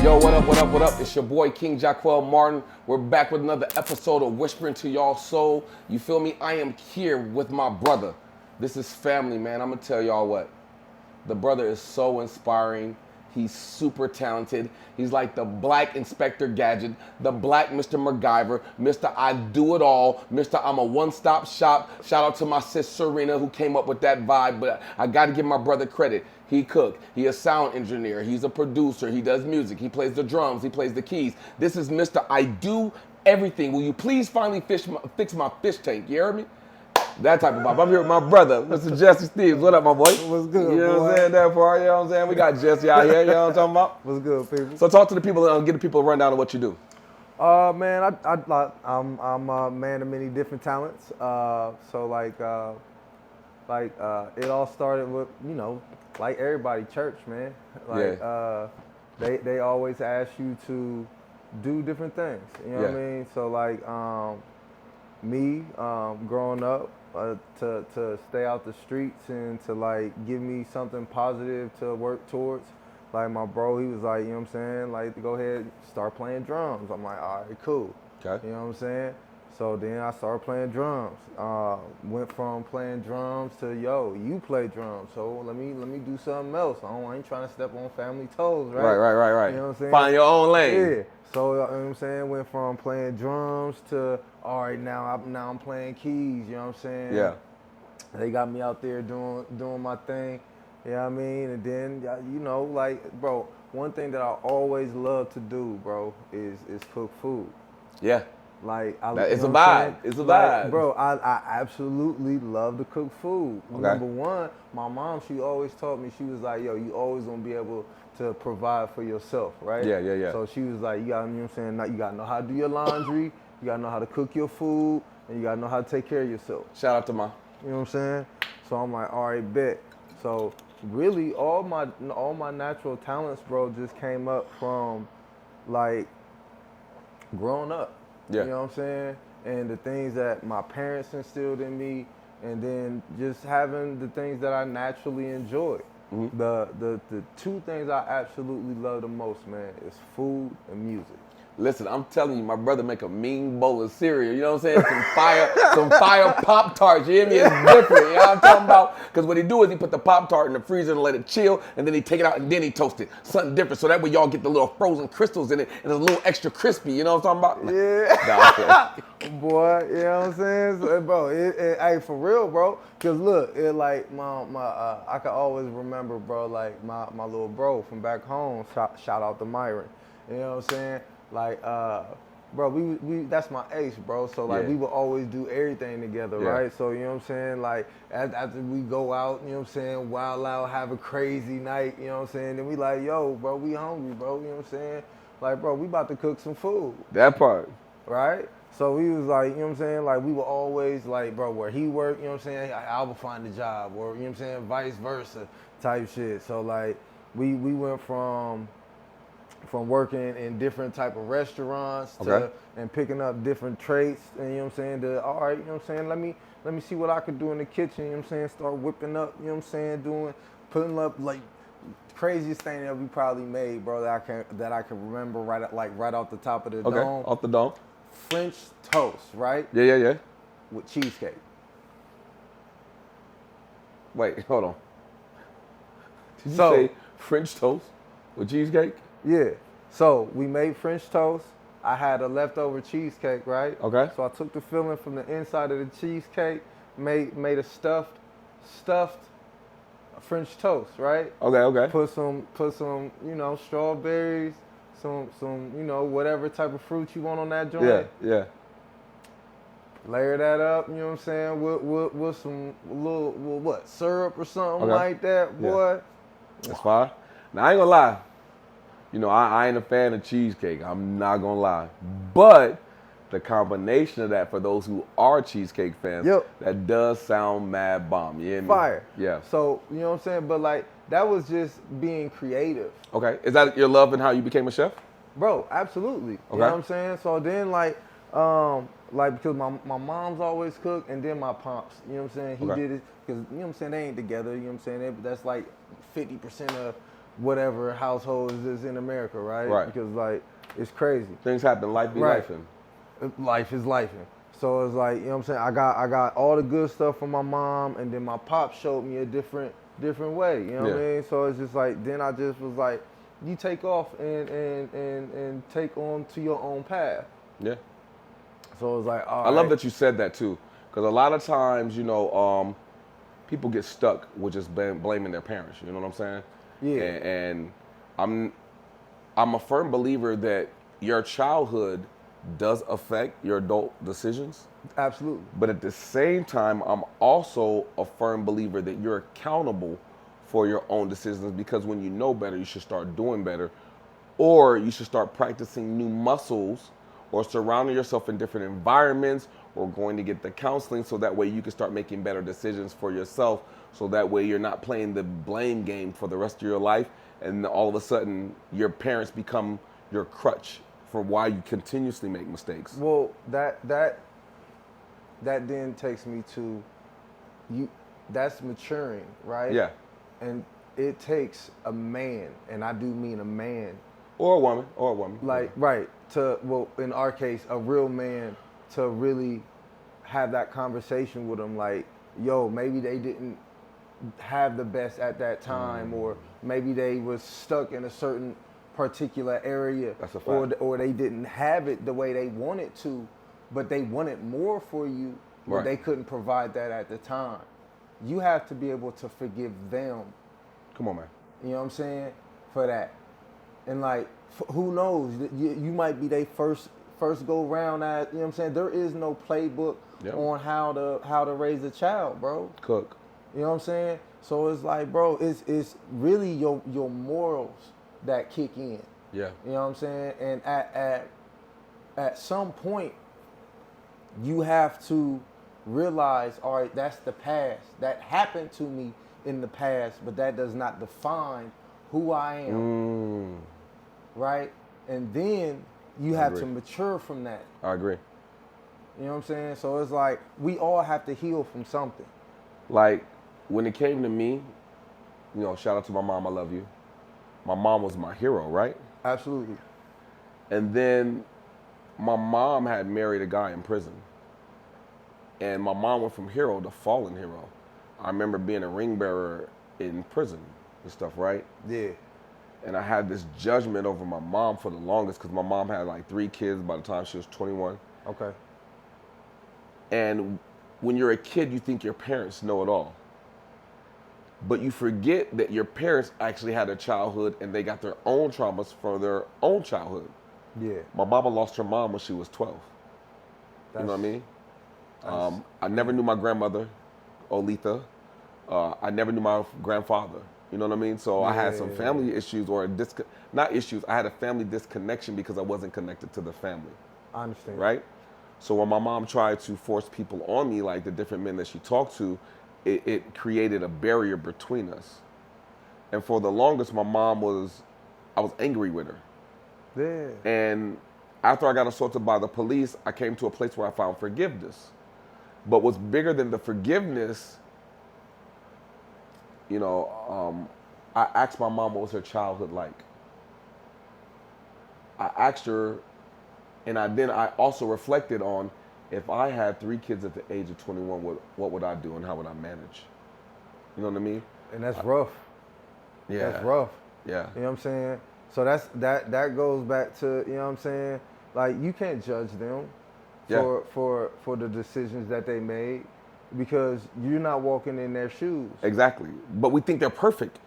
Yo, what up, what up, what up? It's your boy King Jaquel Martin. We're back with another episode of Whispering to Y'all Soul. You feel me? I am here with my brother. This is family, man. I'm gonna tell y'all what. The brother is so inspiring. He's super talented. He's like the black Inspector Gadget, the black Mr. MacGyver, Mr. I Do It All, Mr. I'm a one-stop shop. Shout out to my sis Serena who came up with that vibe, but I gotta give my brother credit. He cooked, he a sound engineer, he's a producer, he does music, he plays the drums, he plays the keys. This is Mr. I Do Everything. Will you please finally fix my fish tank, you heard me? That type of vibe. I'm here with my brother, Mr. Jessie Steve. What up, my boy? What's good, You know boy? what I'm saying? That part, you know what I'm saying? We got Jessie out here, you know what I'm talking about? What's good, people? So talk to the people and give the people a rundown of what you do. Man, I'm a man of many different talents. It all started with, like everybody, church, man. They always ask you to do different things. You know what I mean? So me growing up, to stay out the streets and to like give me something positive to work towards. Like my bro, he was like, you know what I'm saying, like to go ahead and start playing drums. I'm like, all right, cool. Okay. You know what I'm saying? So then I started playing drums. Went from playing drums to, yo, you play drums, so let me do something else. I ain't trying to step on family toes, right? Right. You know what I'm saying? Find your own lane. Yeah. So you know what I'm saying? Went from playing drums to, all right, now I'm playing keys, you know what I'm saying? Yeah. They got me out there doing my thing, you know what I mean? And then, bro, one thing that I always love to do, bro, is cook food. Yeah. It's a vibe. It's a vibe. Bro, I absolutely love to cook food. Okay. Number one, my mom, she always taught me, she was like, yo, you always gonna be able to provide for yourself, right? Yeah. So she was like, you gotta, you know what I'm saying, you gotta know how to do your laundry, you gotta know how to cook your food, and you gotta know how to take care of yourself. Shout out to my. You know what I'm saying? So I'm like, all right, bet. So really, all my natural talents, bro, just came up from like growing up. Yeah. You know what I'm saying? And the things that my parents instilled in me, and then just having the things that I naturally enjoy. Mm-hmm. The two things I absolutely love the most, man, is food and music. Listen, I'm telling you, my brother make a mean bowl of cereal. You know what I'm saying? Some fire Pop-Tarts. You hear me? It's different. You know what I'm talking about? Because what he do is he put the Pop-Tart in the freezer and let it chill, and then he take it out and then he toast it. Something different. So that way y'all get the little frozen crystals in it, and it's a little extra crispy. You know what I'm talking about? Yeah. Boy, you know what I'm saying? So, bro, hey, for real, bro. Because look, it like I can always remember, bro, like my little bro from back home, shout out to Myron. You know what I'm saying? Like, bro, we that's my ace, bro. So like, we would always do everything together, right? So you know what I'm saying? Like, after we go out, you know what I'm saying, wild out, have a crazy night, you know what I'm saying? Then we like, yo, bro, we hungry, bro. You know what I'm saying? Like, bro, we about to cook some food. That part. Right? So we was like, you know what I'm saying? Like, we were always like, bro, where he worked, you know what I'm saying? I will find a job, or you know what I'm saying, vice versa type shit. So like, we went from working in different type of restaurants to and picking up different traits, and you know what I'm saying, to all right, you know what I'm saying, let me see what I could do in the kitchen, you know what I'm saying, start whipping up, you know what I'm saying, putting up like craziest thing that we probably made, bro, that I can remember right off the top of the dome. Off the dome. French toast, right? Yeah. With cheesecake. Wait, hold on. Did you say French toast with cheesecake? Yeah. So we made French toast. I had a leftover cheesecake, right? Okay. So I took the filling from the inside of the cheesecake, made a stuffed French toast, right? Okay. Put some, strawberries, some, whatever type of fruit you want on that joint. Yeah. Layer that up, you know what I'm saying, with some little syrup or something like that, boy. That's fine. Now I ain't gonna lie. You know, I ain't a fan of cheesecake. I'm not gonna lie. But the combination of that for those who are cheesecake fans, that does sound mad bomb. You hear me? Fire. Yeah. So, you know what I'm saying? But like, that was just being creative. Okay. Is that your love and how you became a chef? Bro, absolutely. Okay. You know what I'm saying? So then because my mom's always cooked, and then my pops, you know what I'm saying? He did it because, you know what I'm saying, they ain't together, you know what I'm saying? That's like 50% whatever household is in America, right? Right. Because like it's crazy. Things happen. Life be Right. lifing. Life is life. So it's like, you know what I'm saying? I got all the good stuff from my mom, and then my pop showed me a different way. You know what I mean? So it's just like, then I just was like, you take off and take on to your own path. Yeah. So it was like, all I love right. that you said that too, because a lot of times, people get stuck with just blaming their parents. You know what I'm saying? Yeah. And I'm a firm believer that your childhood does affect your adult decisions. Absolutely. But at the same time, I'm also a firm believer that you're accountable for your own decisions, because when you know better, you should start doing better, or you should start practicing new muscles, or surrounding yourself in different environments, or going to get the counseling so that way you can start making better decisions for yourself, so that way you're not playing the blame game for the rest of your life, and all of a sudden your parents become your crutch for why you continuously make mistakes. Well, that then takes me to you. That's maturing, right? Yeah. And it takes a man, and I do mean a man, Or a woman. like right to, well, in our case, a real man, to really have that conversation with them. Like, yo, maybe they didn't have the best at that time, or maybe they was stuck in a certain particular area, That's a fact. or they didn't have it the way they wanted to, but they wanted more for you, but Right. they couldn't provide that at the time. You have to be able to forgive them, Come on, man. you know what I'm saying, for that. And like, who knows, you might be their first go round at, you know what I'm saying. There is no playbook Yep. on how to raise a child, bro. Cook. You know what I'm saying? So it's like, bro, it's really your morals that kick in. Yeah. You know what I'm saying? And at some point, you have to realize, all right, that's the past. That happened to me in the past, but that does not define who I am. Right? And then you have to mature from that. I agree. You know what I'm saying? So it's like, we all have to heal from something. Like, when it came to me, shout out to my mom, I love you. My mom was my hero, right? Absolutely. And then my mom had married a guy in prison. And my mom went from hero to fallen hero. I remember being a ring bearer in prison and stuff, right? Yeah. And I had this judgment over my mom for the longest, because my mom had like 3 kids by the time she was 21. Okay. And when you're a kid, you think your parents know it all. But you forget that your parents actually had a childhood, and they got their own traumas from their own childhood. Yeah. My mama lost her mom when she was 12. You know what I mean? I never knew my grandmother, Olitha. I never knew my grandfather. You know what I mean? So I had some family issues, or not issues. I had a family disconnection because I wasn't connected to the family. I understand. Right? So when my mom tried to force people on me, like the different men that she talked to, it created a barrier between us. And for the longest, I was angry with her. Yeah. And after I got assaulted by the police, I came to a place where I found forgiveness. But what's bigger than the forgiveness, I asked my mom what was her childhood like. I asked her, and I also reflected on, if I had 3 kids at the age of 21, what would I do and how would I manage? You know what I mean? And that's rough. Yeah. That's rough. Yeah. You know what I'm saying? So that goes back to, you know what I'm saying? Like, you can't judge them for the decisions that they made, because you're not walking in their shoes. Exactly. But we think they're perfect.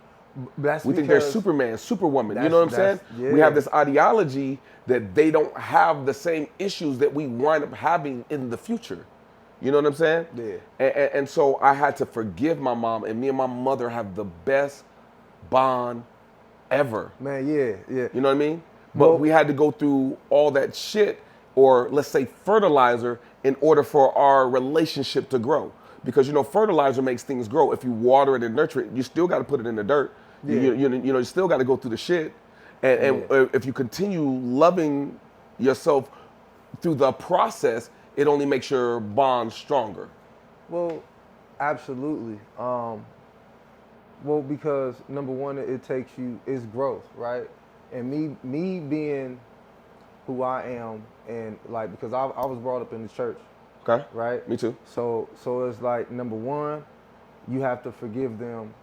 We think they're Superman, Superwoman. You know what I'm saying? Yeah. We have this ideology that they don't have the same issues that we wind up having in the future. You know what I'm saying? Yeah. And so I had to forgive my mom, and me and my mother have the best bond ever. Man, yeah. You know what I mean? But Well, we had to go through all that shit, or let's say fertilizer, in order for our relationship to grow. Because, fertilizer makes things grow. If you water it and nurture it, you still got to put it in the dirt. Yeah. You still got to go through the shit. And if you continue loving yourself through the process, it only makes your bond stronger. Well, absolutely. Well, because number one, it takes you, it's growth, right? And me being who I am, and like, because I was brought up in the church, Okay. right? Me too. So it's like, number one, you have to forgive them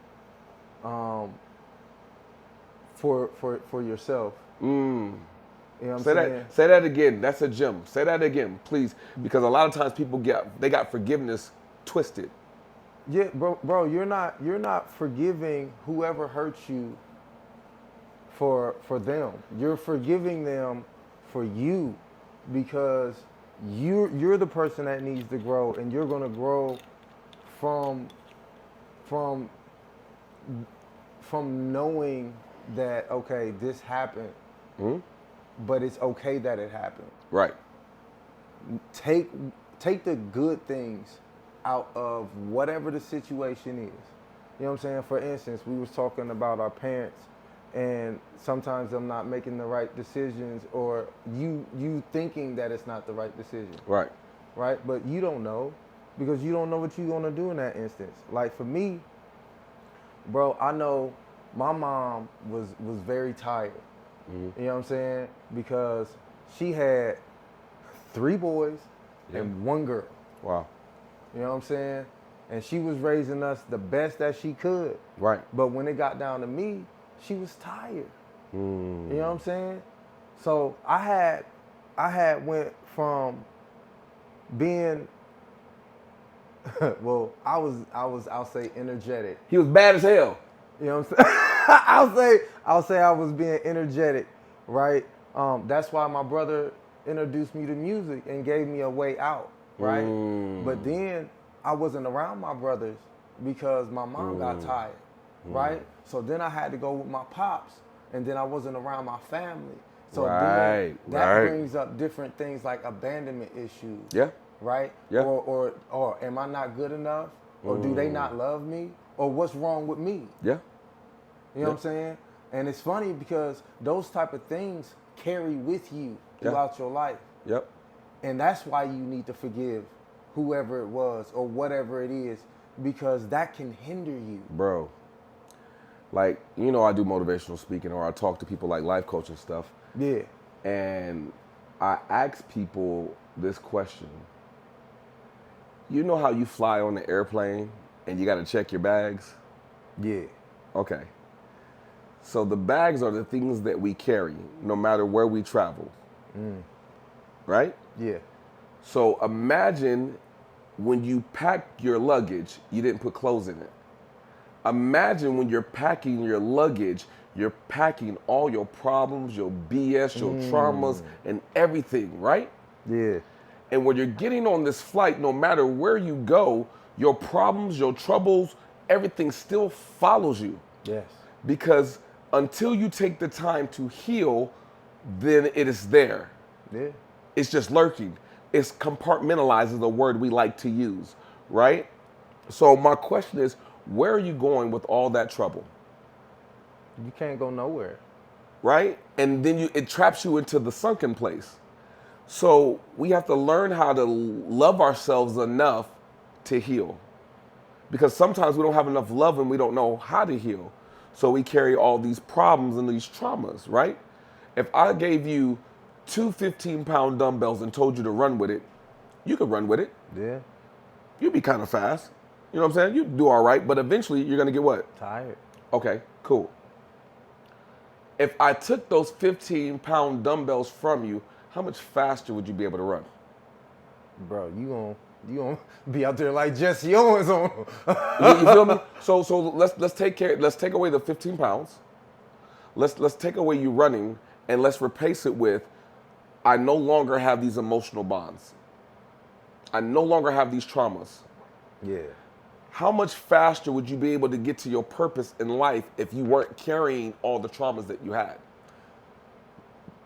for yourself. You know what I'm saying? Say that again. That's a gem. Say that again, please, because a lot of times people got forgiveness twisted. Yeah, bro, you're not forgiving whoever hurt you for them. You're forgiving them for you, because you're the person that needs to grow, and you're gonna grow from knowing that, okay, this happened, but it's okay that it happened. Right. Take the good things out of whatever the situation is. You know what I'm saying? For instance, we was talking about our parents, and sometimes them not making the right decisions, or you thinking that it's not the right decision. Right. Right? But you don't know, because you don't know what you're gonna do in that instance. Like for me, bro, I know my mom was very tired. You know what I'm saying? Because she had 3 boys and 1 girl. Wow. You know what I'm saying? And she was raising us the best that she could. Right. But when it got down to me, she was tired. You know what I'm saying? So I had went from being well, I'll say energetic. He was bad as hell. You know what I'm saying? I'll say I was being energetic, right? That's why my brother introduced me to music and gave me a way out, right? But then I wasn't around my brothers because my mom got tired, right? So then I had to go with my pops, and then I wasn't around my family. So then that brings up different things like abandonment issues. Yeah. Right? Yeah. Or am I not good enough? Or do they not love me? Or what's wrong with me? Yeah. You know what I'm saying? And it's funny because those type of things carry with you throughout your life. Yep. And that's why you need to forgive whoever it was or whatever it is, because that can hinder you. Bro, like, you know, I do motivational speaking, or I talk to people like life coach and stuff. Yeah. And I ask people this question. You know how you fly on the airplane and you got to check your bags? Yeah. Okay. So the bags are the things that we carry no matter where we travel. Right? Yeah. So imagine when you pack your luggage, you didn't put clothes in it. Imagine when you're packing your luggage, you're packing all your problems, your BS, your traumas, and everything, right? Yeah. And when you're getting on this flight, no matter where you go, your problems, your troubles, everything still follows you. Yes. Because until you take the time to heal, then it is there. Yeah. It's just lurking. It's compartmentalized is the word we like to use, right? So my question is, where are you going with all that trouble? You can't go nowhere. Right? And then it traps you into the sunken place. So we have to learn how to love ourselves enough to heal. Because sometimes we don't have enough love and we don't know how to heal. So we carry all these problems and these traumas, right? If I gave you 2 15-pound dumbbells and told you to run with it, you could run with it. Yeah. You'd be kind of fast. You know what I'm saying? You'd do all right, but eventually you're going to get what? Tired. Okay, cool. If I took those 15-pound dumbbells from you, how much faster would you be able to run? Bro, you gonna be out there like Jesse Owens on. You feel me? So let's take away the 15 pounds. Let's take away you running, and let's replace it with, I no longer have these emotional bonds. I no longer have these traumas. Yeah. How much faster would you be able to get to your purpose in life if you weren't carrying all the traumas that you had?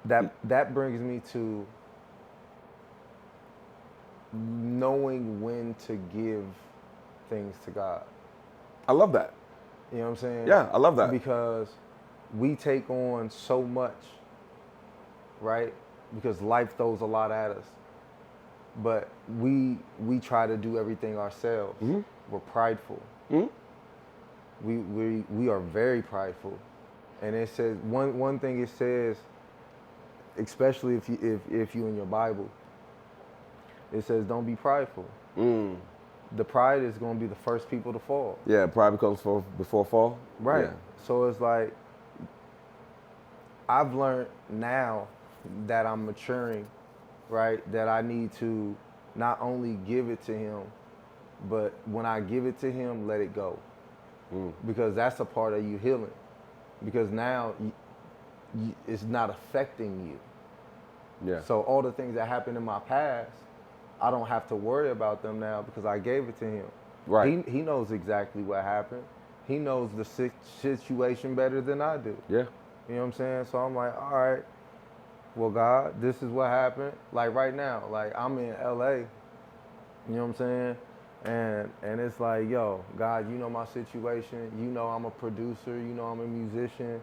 That brings me to knowing when to give things to God. I love that. You know what I'm saying? Yeah, I love that. Because we take on so much, right? Because life throws a lot at us. But we try to do everything ourselves. We're prideful. we are very prideful, and it says one thing it says, especially if you in your Bible, it says don't be prideful. The pride is going to be the first people to fall. Yeah, pride comes before fall. Right. Yeah. So it's like I've learned now that I'm maturing, right, that I need to not only give it to him, but when I give it to him, let it go. Because that's a part of you healing. Because now it's not affecting you. Yeah. So all the things that happened in my past, I don't have to worry about them now because I gave it to him. Right. He knows exactly what happened. He knows the situation better than I do. Yeah. You know what I'm saying? So I'm like, all right, well, God, this is what happened. Like right now, like I'm in LA, you know what I'm saying? And it's like, yo, God, you know my situation. You know I'm a producer. You know I'm a musician.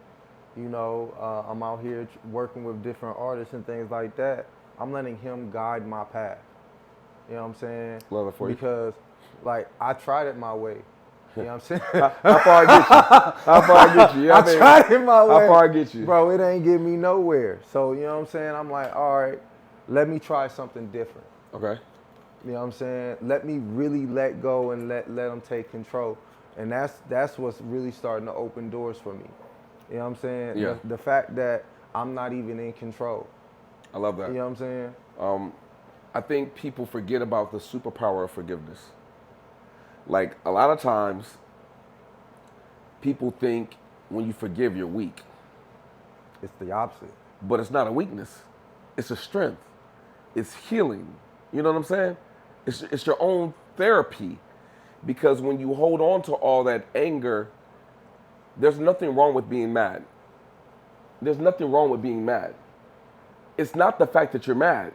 You know, I'm out here working with different artists and things like that. I'm letting him guide my path. You know what I'm saying? Love it for you. Because, like, I tried it my way. You know what I'm saying? How far I get you? How far I get you? You know I what I mean? tried it my way. How far I get you? Bro, it ain't get me nowhere. So, you know what I'm saying? I'm like, all right, let me try something different. Okay. You know what I'm saying? Let me really let go and let them take control. And that's what's really starting to open doors for me. You know what I'm saying? Yeah. The fact that I'm not even in control. I love that. You know what I'm saying? I think people forget about the superpower of forgiveness. Like, a lot of times, people think when you forgive, you're weak. It's the opposite. But it's not a weakness. It's a strength. It's healing. You know what I'm saying? It's your own therapy. Because when you hold on to all that anger, there's nothing wrong with being mad. There's nothing wrong with being mad. It's not the fact that you're mad.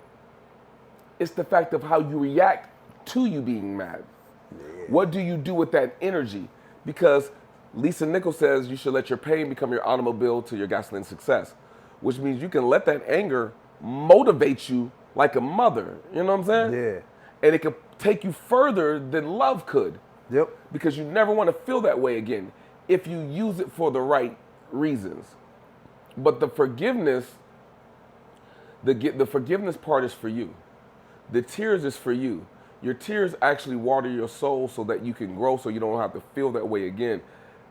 It's the fact of how you react to you being mad. Yeah. What do you do with that energy? Because Lisa Nichols says you should let your pain become your automobile to your gasoline success, which means you can let that anger motivate you like a mother. You know what I'm saying? Yeah. And it could take you further than love could. Yep. Because you never want to feel that way again if you use it for the right reasons. But the forgiveness, the forgiveness part is for you. The tears is for you. Your tears actually water your soul so that you can grow, so you don't have to feel that way again.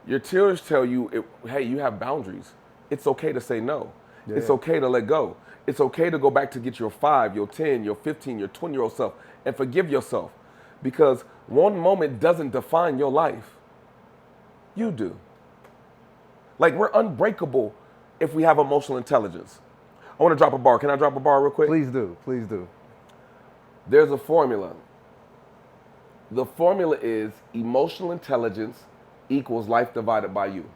Your tears tell you, hey, you have boundaries. It's okay to say no. Yeah. It's okay to let go. It's okay to go back to get your 5, your 10, your 15, your 20-year-old self and forgive yourself. Because one moment doesn't define your life. You do. Like, we're unbreakable if we have emotional intelligence. I want to drop a bar. Can I drop a bar real quick? Please do. Please do. There's a formula. The formula is emotional intelligence equals life divided by you.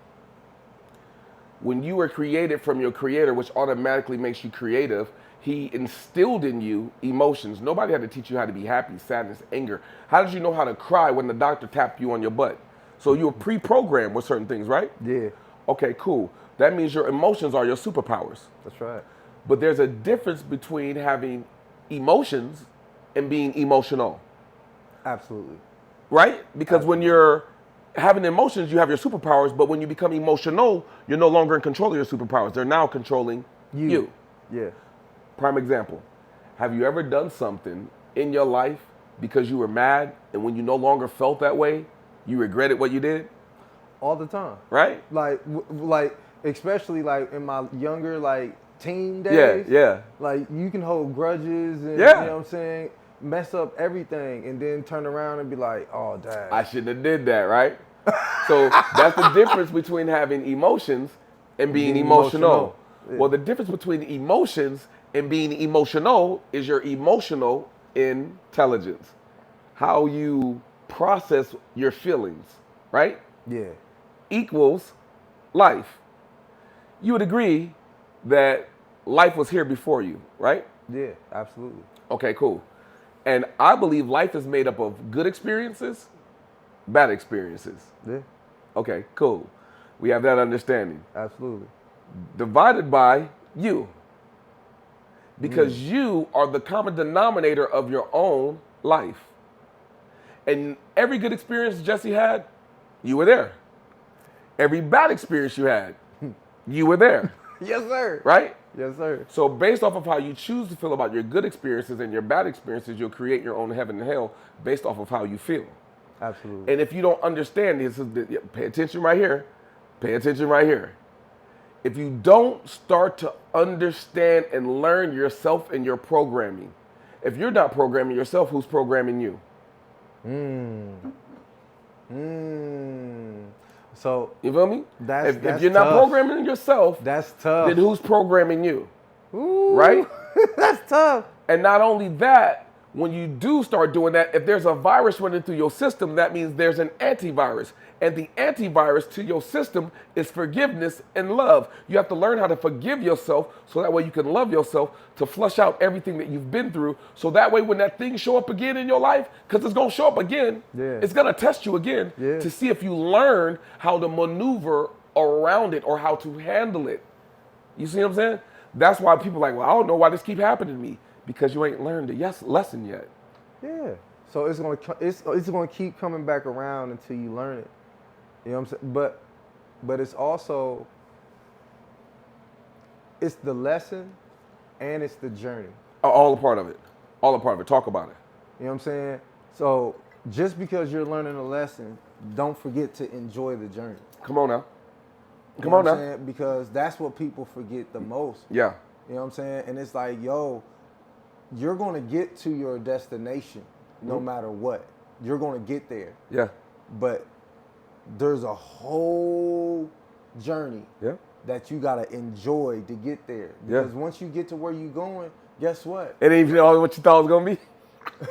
When you were created from your creator, which automatically makes you creative, he instilled in you emotions. Nobody had to teach you how to be happy, sadness, anger. How did you know how to cry when the doctor tapped you on your butt? So you were pre-programmed with certain things, right? Yeah. Okay, cool. That means your emotions are your superpowers. That's right. But there's a difference between having emotions and being emotional. Absolutely. Right? Because when you're having emotions, you have your superpowers, but when you become emotional, you're no longer in control of your superpowers. They're now controlling you. Yeah. Prime example. Have you ever done something in your life because you were mad, and when you no longer felt that way, you regretted what you did? All the time. Right? Like especially like in my younger teen days. Yeah. Like you can hold grudges and you Yeah. know what I'm saying, mess up everything and then turn around and be like, oh dad. I shouldn't have did that, right? So that's the difference between having emotions and being emotional. Yeah. Well, the difference between emotions and being emotional is your emotional intelligence. How you process your feelings, right? Yeah. Equals life. You would agree that life was here before you, right? Yeah, absolutely. Okay, cool. And I believe life is made up of good experiences, bad experiences. Yeah. Okay, cool. We have that understanding. Absolutely. Divided by you. Because you are the common denominator of your own life. And every good experience Jessie had, you were there. Every bad experience you had, you were there, Yes, sir. right? Yes, sir. So based off of how you choose to feel about your good experiences and your bad experiences, you'll create your own heaven and hell based off of how you feel. Absolutely. And if you don't understand this, pay attention right here. Pay attention right here. If you don't start to understand and learn yourself and your programming, if you're not programming yourself, who's programming you? So You feel me? That's If you're not tough. programming yourself, That's tough. then who's programming you? Ooh, Right? That's tough. And not only that, when you do start doing that, if there's a virus running through your system, that means there's an antivirus. And the antivirus to your system is forgiveness and love. You have to learn how to forgive yourself so that way you can love yourself, to flush out everything that you've been through. So that way when that thing show up again in your life, because it's going to show up again, it's going to test you again to see if you learn how to maneuver around it or how to handle it. You see what I'm saying? That's why people are like, well, I don't know why this keep happening to me. Because you ain't learned the lesson yet. Yeah. So it's gonna keep coming back around until you learn it. You know what I'm saying? But it's also the lesson and it's the journey. All a part of it. All a part of it. Talk about it. You know what I'm saying? So just because you're learning a lesson, don't forget to enjoy the journey. Come on now. Come on now. Because that's what people forget the most. Yeah. You know what I'm saying? And it's like, yo, you're going to get to your destination no matter what. You're going to get there. Yeah. But there's a whole journey that you got to enjoy to get there. Because once you get to where you're going, guess what? It ain't even all what you thought it was going to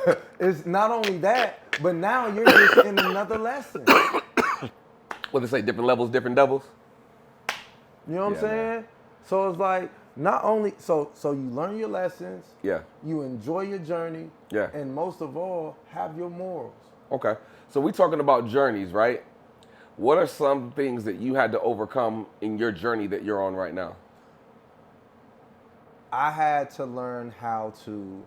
be. It's not only that, but now you're just in another lesson. What they say, different levels, different devils? You know what I'm saying? Man. So it's like, not only, so you learn your lessons, you enjoy your journey, and most of all, have your morals. Okay, so we're talking about journeys, right? What are some things that you had to overcome in your journey that you're on right now? I had to learn how to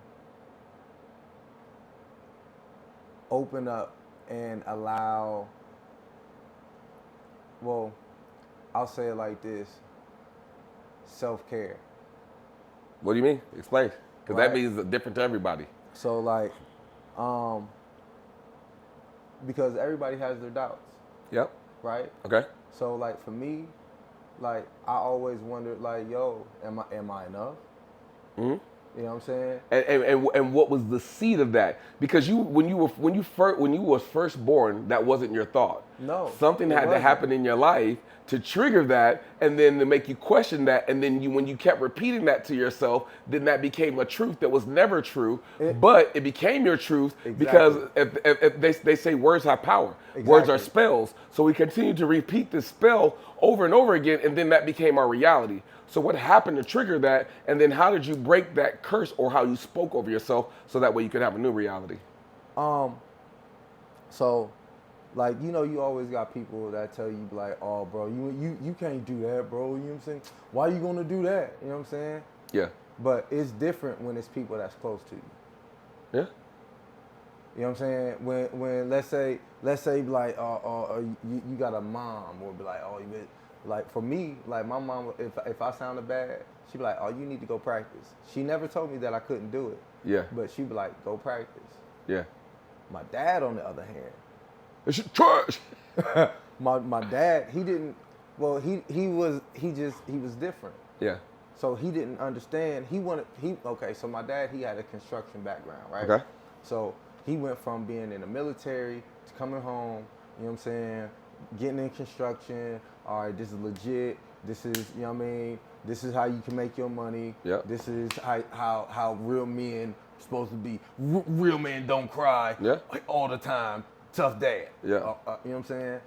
open up and allow, well, I'll say it like this. Self-care. What do you mean? Explain. Because that means different to everybody. So like, because everybody has their doubts. Yep. Right? Okay. So like for me, like I always wondered like, yo, am I enough? Mm-hmm. You know what I'm saying? And what was the seed of that? Because when you was first born, that wasn't your thought. No. Something had to happen in your life to trigger that, and then to make you question that, and then when you kept repeating that to yourself, then that became a truth that was never true, but it became your truth because if they say words have power. Words are spells. So we continue to repeat this spell over and over again, and then that became our reality. So what happened to trigger that, and then how did you break that curse or how you spoke over yourself so that way you could have a new reality? So, like, you know, you always got people that tell you like, oh, bro, you can't do that, bro. You know what I'm saying? Why you gonna do that? You know what I'm saying? Yeah. But it's different when it's people that's close to you. Yeah. You know what I'm saying? When let's say like, you got a mom, or be like, oh, like for me, like my mom, if I sounded bad, she'd be like, oh, you need to go practice. She never told me that I couldn't do it. Yeah. But she'd be like, go practice. Yeah. My dad, on the other hand, it's trash. my dad, he didn't. Well, he was different. Yeah. So he didn't understand. Okay. So my dad, he had a construction background, right? Okay. So he went from being in the military to coming home. You know what I'm saying? Getting in construction. All right, this is legit. This is, you know what I mean? This is how you can make your money. Yeah. This is how real men supposed to be. Real men don't cry. Yeah. Like all the time. Tough dad. Yeah. You know what I'm saying?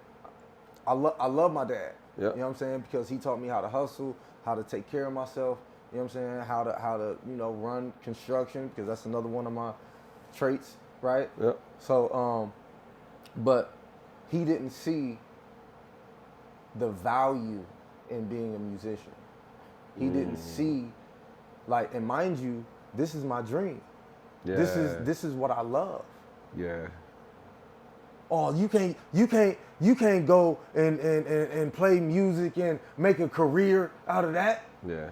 I love my dad. Yeah. You know what I'm saying? Because he taught me how to hustle, how to take care of myself. You know what I'm saying? How to run construction, because that's another one of my traits, right? Yeah. So but he didn't see the value in being a musician. He didn't see, like, and mind you, this is my dream. Yeah. This is what I love. Yeah. oh, you can't go and play music and make a career out of that. Yeah.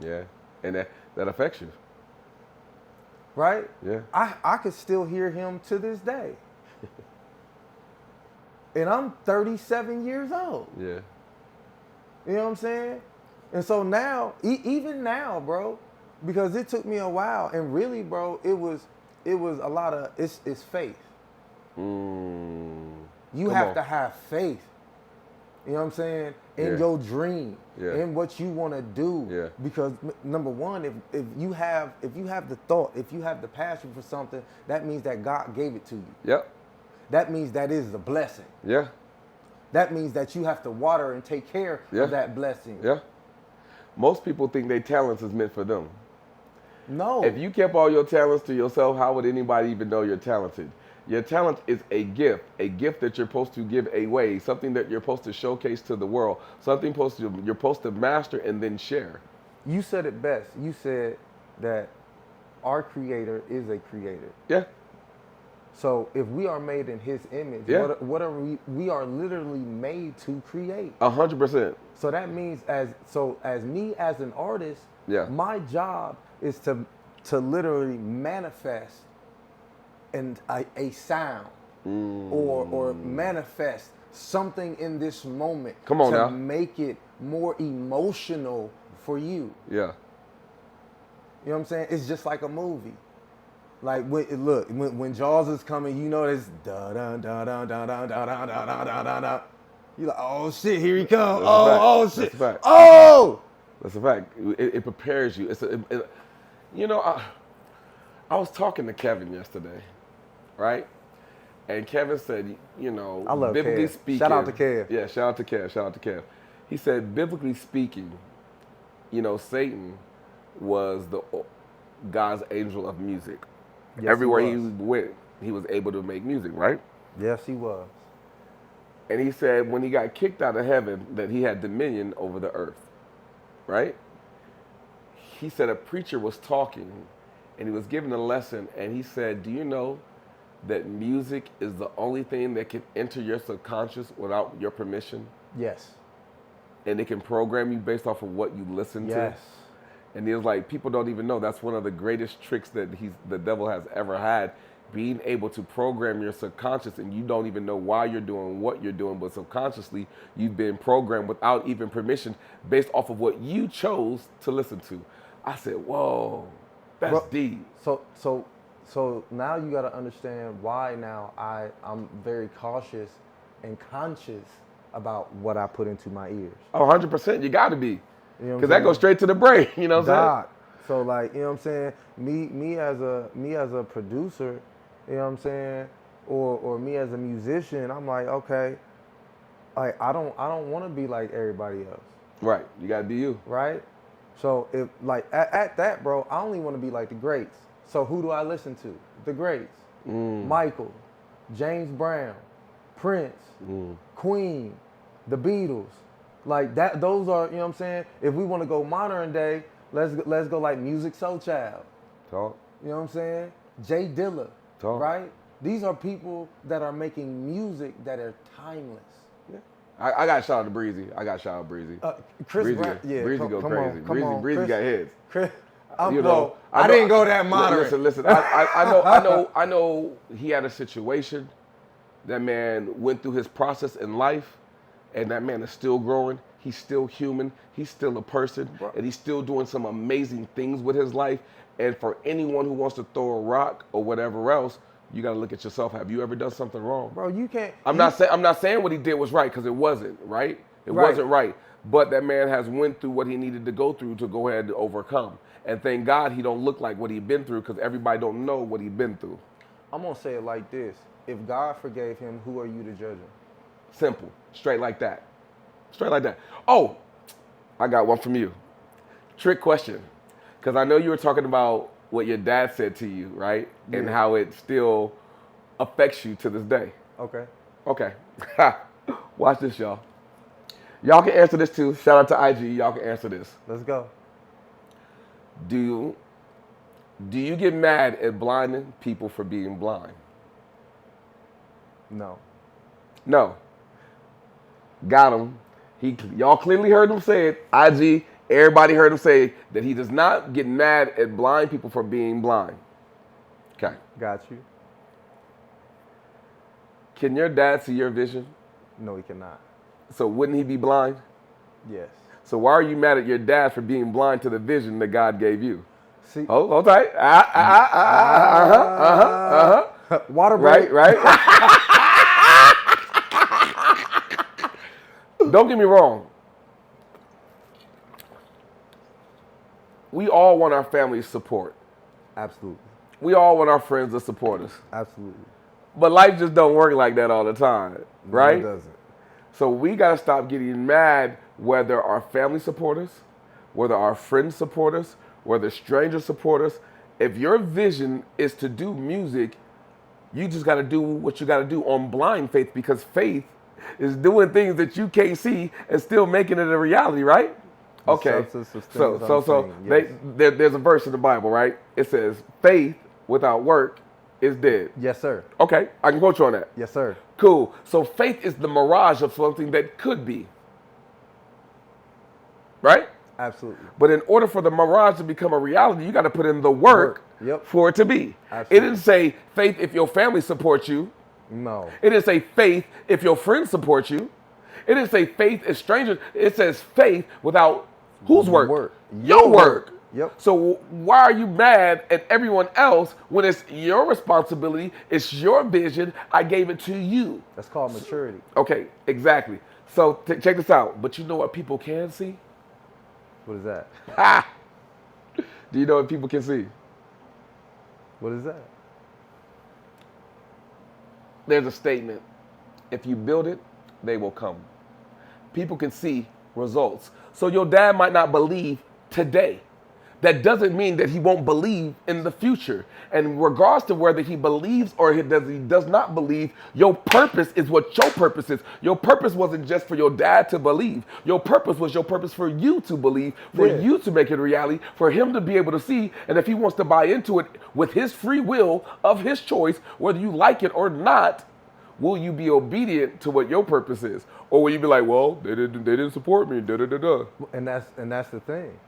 Yeah. And that affects you. Right? Yeah. I could still hear him to this day. And I'm 37 years old. Yeah. You know what I'm saying? And so now, even now, bro, because it took me a while, and really, bro, it was a lot of it's faith. You have to have faith. You know what I'm saying? In your dream, in what you want to do. Yeah. Because number one, if you have the thought, if you have the passion for something, that means that God gave it to you. Yep. That means that is a blessing. Yeah. That means that you have to water and take care of that blessing. Yeah. Most people think their talents is meant for them. No. If you kept all your talents to yourself, how would anybody even know you're talented? Your talent is a gift that you're supposed to give away, something that you're supposed to showcase to the world, something you're supposed to master and then share. You said it best. You said that our creator is a creator. Yeah. So if we are made in his image, what are we are literally made to create. 100%. So that means as me as an artist, my job is to literally manifest a sound or manifest something in this moment to make it more emotional for you. Yeah. You know what I'm saying? It's just like a movie. Like when Jaws is coming, you know this da da da da da da da da da da da da. You like, oh shit, here he comes. Oh shit. That's a fact. Oh. That's a fact. It prepares you. You know, I was talking to Kevin yesterday, right? And Kevin said, you know, I love biblically Kev. speaking. Shout out to Kev. Yeah, shout out to Kev. Shout out to Kev. He said, biblically speaking, you know, Satan was God's angel of music. Yes, Everywhere he went, he was able to make music, right? Yes, he was. And he said when he got kicked out of heaven that he had dominion over the earth, right? He said a preacher was talking and he was giving a lesson and he said, do you know that music is the only thing that can enter your subconscious without your permission? Yes. And it can program you based off of what you listen to? Yes. And he was like, people don't even know that's one of the greatest tricks that the devil has ever had, being able to program your subconscious and you don't even know why you're doing what you're doing, but subconsciously you've been programmed without even permission based off of what you chose to listen to. I said, whoa, that's deep. So now you got to understand why now I'm very cautious and conscious about what I put into my ears. Oh, 100%, you got to be. You know because that goes straight to the brain, you know what I'm saying? So like, you know what I'm saying? Me as a producer, you know what I'm saying? Or me as a musician, I'm like, okay, like I don't want to be like everybody else. Right. You gotta be you. Right? So if like at that, bro, I only want to be like the greats. So who do I listen to? The greats. Michael, James Brown, Prince, Queen, the Beatles. Like that, those are, you know what I'm saying? If we want to go modern day, let's go like Music Soul Child. Talk. You know what I'm saying? Jay Dilla. Talk. Right? These are people that are making music that are timeless. Yeah. I got to shout out to Breezy. Chris Breezy, Brown. Yeah, Breezy go crazy. Breezy got heads. Chris, you know, I didn't go that modern. Listen. I know he had a situation. That man went through his process in life. And that man is still growing. He's still human. He's still a person. Bro. And he's still doing some amazing things with his life. And for anyone who wants to throw a rock or whatever else, you got to look at yourself. Have you ever done something wrong? Bro, you can't. I'm not saying what he did was right because it wasn't, right? It wasn't right. But that man has went through what he needed to go through to go ahead and overcome. And thank God he don't look like what he'd been through because everybody don't know what he'd been through. I'm going to say it like this. If God forgave him, who are you to judge him? Simple. Straight like that. Straight like that. Oh, I got one from you. Trick question. Because I know you were talking about what your dad said to you, right? Yeah. And how it still affects you to this day. Okay. Watch this, y'all. Y'all can answer this too. Shout out to IG. Y'all can answer this. Let's go. Do you get mad at blinding people for being blind? No. No. Got him. Y'all clearly heard him say it. IG, everybody heard him say that he does not get mad at blind people for being blind. Okay. Got you. Can your dad see your vision? No, he cannot. So wouldn't he be blind? Yes. So why are you mad at your dad for being blind to the vision that God gave you? See. Hold tight. Water break. Right. Don't get me wrong. We all want our family's support. Absolutely. We all want our friends to support us. Absolutely. But life just don't work like that all the time, right? No, it doesn't. So we got to stop getting mad whether our family support us, whether our friends support us, whether strangers support us. If your vision is to do music, you just got to do what you got to do on blind faith, because faith is doing things that you can't see and still making it a reality, right? Okay. There's a verse in the Bible, right? It says, faith without work is dead. Yes, sir. Okay, I can quote you on that. Yes, sir. Cool. So faith is the mirage of something that could be. Right? Absolutely. But in order for the mirage to become a reality, you got to put in the work for it to be. Absolutely. It didn't say faith if your family supports you. No. It didn't say faith if your friends support you. It didn't say faith if strangers. It says faith without whose work? Your work. Yep. So why are you mad at everyone else when it's your responsibility? It's your vision. I gave it to you. That's called maturity. Okay, exactly. So check this out. But you know what people can see? What is that? Do you know what people can see? What is that? There's a statement. If you build it, they will come. People can see results. So your dad might not believe today. That doesn't mean that he won't believe in the future. And regardless to whether he believes or he does not believe, your purpose is what your purpose is. Your purpose wasn't just for your dad to believe. Your purpose was your purpose for you to believe, for you to make it a reality, for him to be able to see. And if he wants to buy into it with his free will of his choice, whether you like it or not, will you be obedient to what your purpose is? Or will you be like, well, they didn't support me, da-da-da-da. And that's the thing.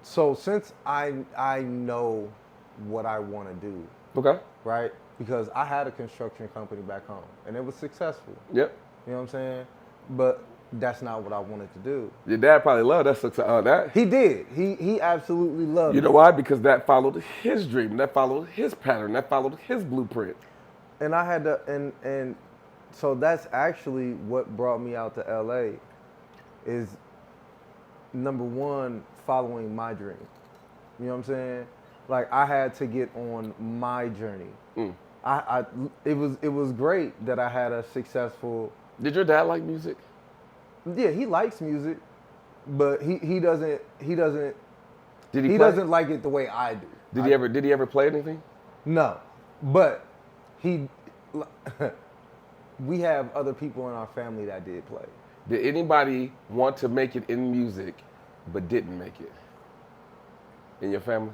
So since I know what I want to do, Okay. right? Because I had a construction company back home, and it was successful. Yep. You know what I'm saying? But that's not what I wanted to do. Your dad probably loved that success. That. He did. He absolutely loved it. You know why? Because that followed his dream. That followed his pattern. That followed his blueprint. And I had to, and so that's actually what brought me out to LA is, number one, following my dream. You know what I'm saying? Like, I had to get on my journey. It was great that I had a successful. Did your dad like music? Yeah, he likes music, but he doesn't Did he doesn't like it the way I do. Did he ever play anything? No, but we have other people in our family that did play. Did anybody want to make it in music but didn't make it in your family?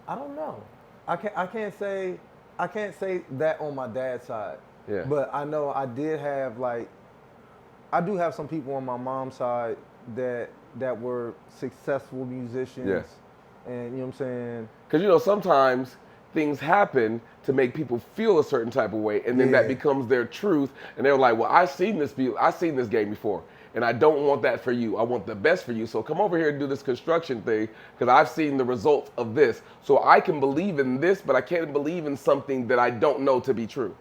I don't know. I can't say that on my dad's side. Yeah. But I know I do have some people on my mom's side that were successful musicians. Yes. And you know what I'm saying? Because sometimes things happen to make people feel a certain type of way, and then that becomes their truth, and they're like, well, I've seen this game before, and I don't want that for you. I want the best for you. So come over here and do this construction thing, because I've seen the results of this. So I can believe in this, but I can't believe in something that I don't know to be true.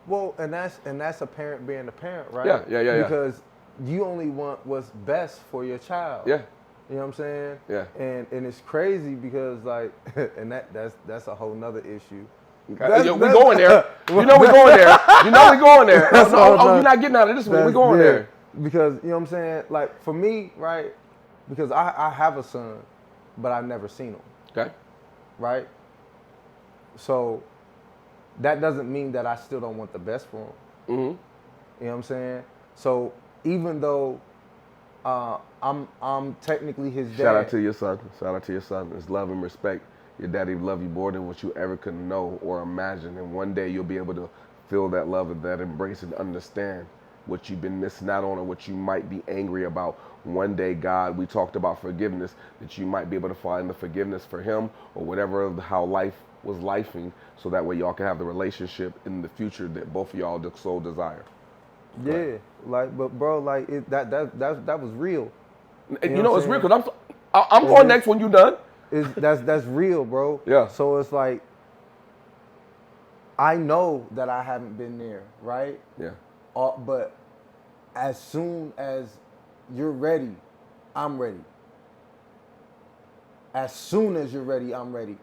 Well, and that's a parent being a parent, right? Yeah. Because you only want what's best for your child. Yeah. You know what I'm saying? Yeah. And it's crazy because and that's a whole nother issue. We going there. We going there. We going there. You're not getting out of this one. We going there. Because, you know what I'm saying? Like, for me, right, because I have a son, but I've never seen him. Okay. Right? So that doesn't mean that I still don't want the best for him. Mm-hmm. You know what I'm saying? So even though I'm technically his dad. Shout out to your son. Shout out to your son. His love and respect. Your daddy love you more than what you ever could know or imagine. And one day you'll be able to feel that love and that embrace and understand what you've been missing out on or what you might be angry about. One day, God, we talked about forgiveness, that you might be able to find the forgiveness for him or whatever, how life was lifing, so that way y'all can have the relationship in the future that both of y'all so desire. Yeah, Right. like, but bro, like that was real. And You know what it's I'm real, saying? because I'm going next when you done. That's real, bro. Yeah. So it's like, I know that I haven't been there, right? Yeah. But as soon as you're ready, I'm ready. As soon as you're ready, I'm ready.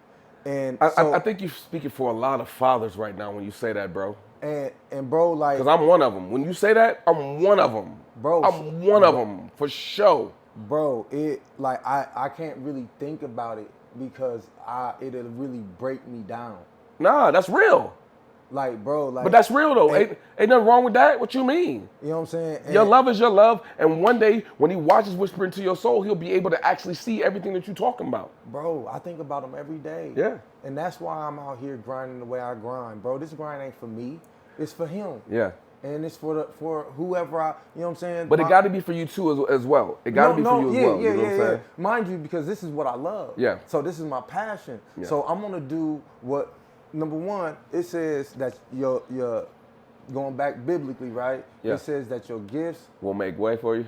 And I think you're speaking for a lot of fathers right now when you say that, bro. and bro, like, Because I'm one of them. When you say that, I'm one of them. Bro, I'm one of them, for sure. bro, it like I can't really think about it because it'll really break me down. Nah, that's real. Like, bro, like, But that's real, though. Ain't nothing wrong with that. What you mean? you know what I'm saying? Your love is your love. And one day, when he watches Whisper into Your Soul, he'll be able to actually see everything that you're talking about. Bro, I think about them every day. Yeah. And that's why I'm out here grinding the way I grind. Bro, this grind ain't for me. It's for him. Yeah. And it's for whoever you know what I'm saying? But it got to be for you, too, as well. It got to be for you as well. Yeah, you know what I'm saying? Mind you, because this is what I love. Yeah. So this is my passion. Yeah. So I'm going to do what, number one, it says that your going back biblically, right? Yeah. It says that your gifts We'll make way for you.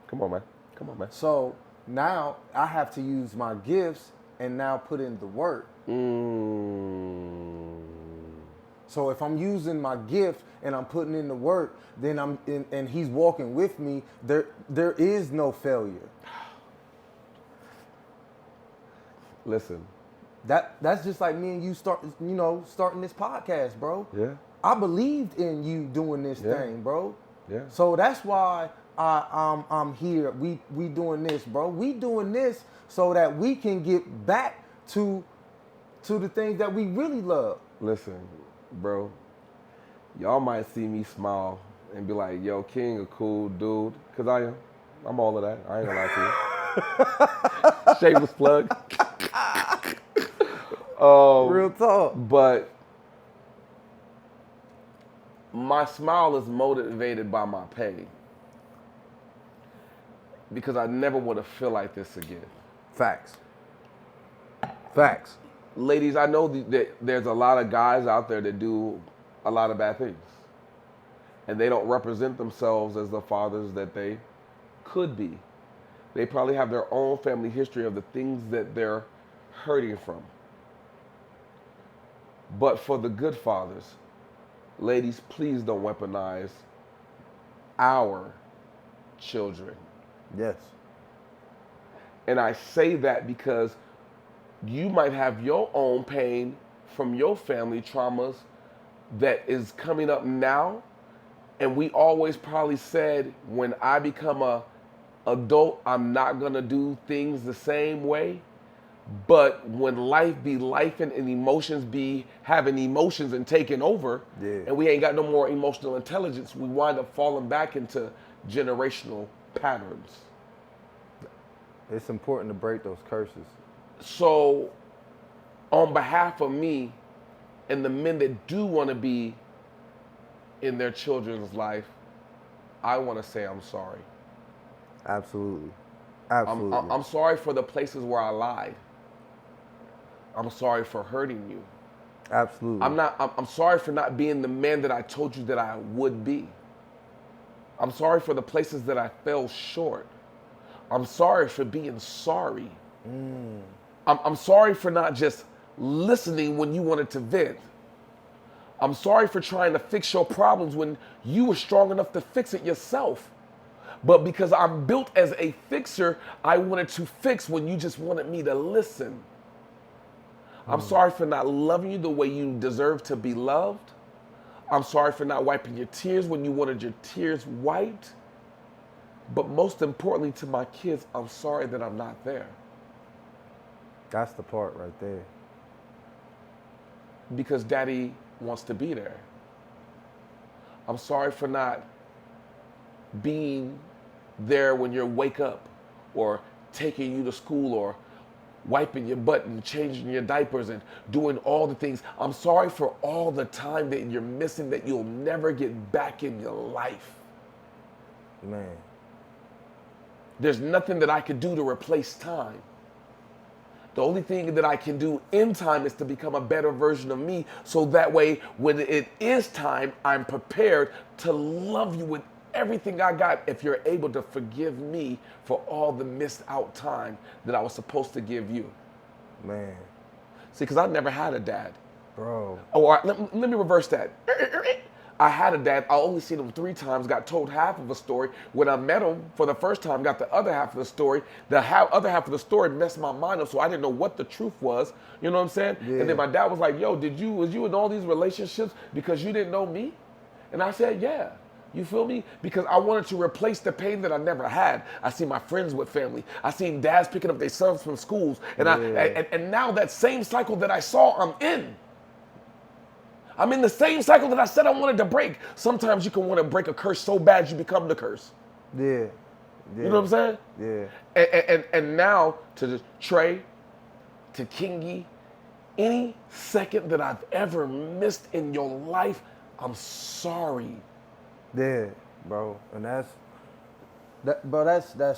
Come on, man. Come on, man. So now I have to use my gifts and now put in the work. So if I'm using my gift and I'm putting in the work, then and he's walking with me, there is no failure. Listen. That's just like me and you starting this podcast, bro. Yeah. I believed in you doing this Yeah. thing, bro. Yeah. So that's why I'm here. We doing this, bro. We doing this so that we can get back to the things that we really love. Listen, bro. Y'all might see me smile and be like, yo, King, a cool dude. Because I am. I'm all of that. I ain't going to lie to you. Shameless plug. Real talk. But my smile is motivated by my pain. Because I never want to feel like this again. Facts. Facts. Ladies, I know that there's a lot of guys out there that do a lot of bad things. And they don't represent themselves as the fathers that they could be. They probably have their own family history of the things that they're hurting from. But for the good fathers, ladies, please don't weaponize our children. Yes. And I say that because you might have your own pain from your family traumas that is coming up now. And we always probably said, when I become a adult, I'm not gonna do things the same way. But when life be lifing and emotions be having emotions and taking over, and we ain't got no more emotional intelligence, we wind up falling back into generational patterns. It's important to break those curses. So, on behalf of me and the men that do want to be in their children's life, I want to say I'm sorry. Absolutely. Absolutely. I'm sorry for the places where I lied. I'm sorry for hurting you. Absolutely. I'm sorry for not being the man that I told you that I would be. I'm sorry for the places that I fell short. I'm sorry for being sorry. I'm sorry for not just listening when you wanted to vent. I'm sorry for trying to fix your problems when you were strong enough to fix it yourself. But because I'm built as a fixer, I wanted to fix when you just wanted me to listen. I'm sorry for not loving you the way you deserve to be loved. I'm sorry for not wiping your tears when you wanted your tears wiped. But most importantly to my kids, I'm sorry that I'm not there. That's the part right there. Because daddy wants to be there. I'm sorry for not being there when you wake up or taking you to school or wiping your butt and changing your diapers and doing all the things. I'm sorry for all the time that you're missing that you'll never get back in your life. Man. There's nothing that I could do to replace time. The only thing that I can do in time is to become a better version of me, so that way when it is time, I'm prepared to love you with everything I got if you're able to forgive me for all the missed out time that I was supposed to give you. Man. See, because I never had a dad. Bro. Oh, all right, let me reverse that. I had a dad. I only seen him 3 times, got told half of a story. When I met him for the first time, got the other half of the story. The other half of the story messed my mind up, so I didn't know what the truth was. You know what I'm saying? Yeah. And then my dad was like, yo, was you in all these relationships because you didn't know me? And I said, yeah. You feel me? Because I wanted to replace the pain that I never had. I seen my friends with family. I seen dads picking up their sons from schools. And and now that same cycle that I saw, I'm in. I'm in the same cycle that I said I wanted to break. Sometimes you can want to break a curse so bad you become the curse. Yeah. Yeah. You know what I'm saying? Yeah. And now to Trey, to Kingy, any second that I've ever missed in your life, I'm sorry. Yeah, bro. And that's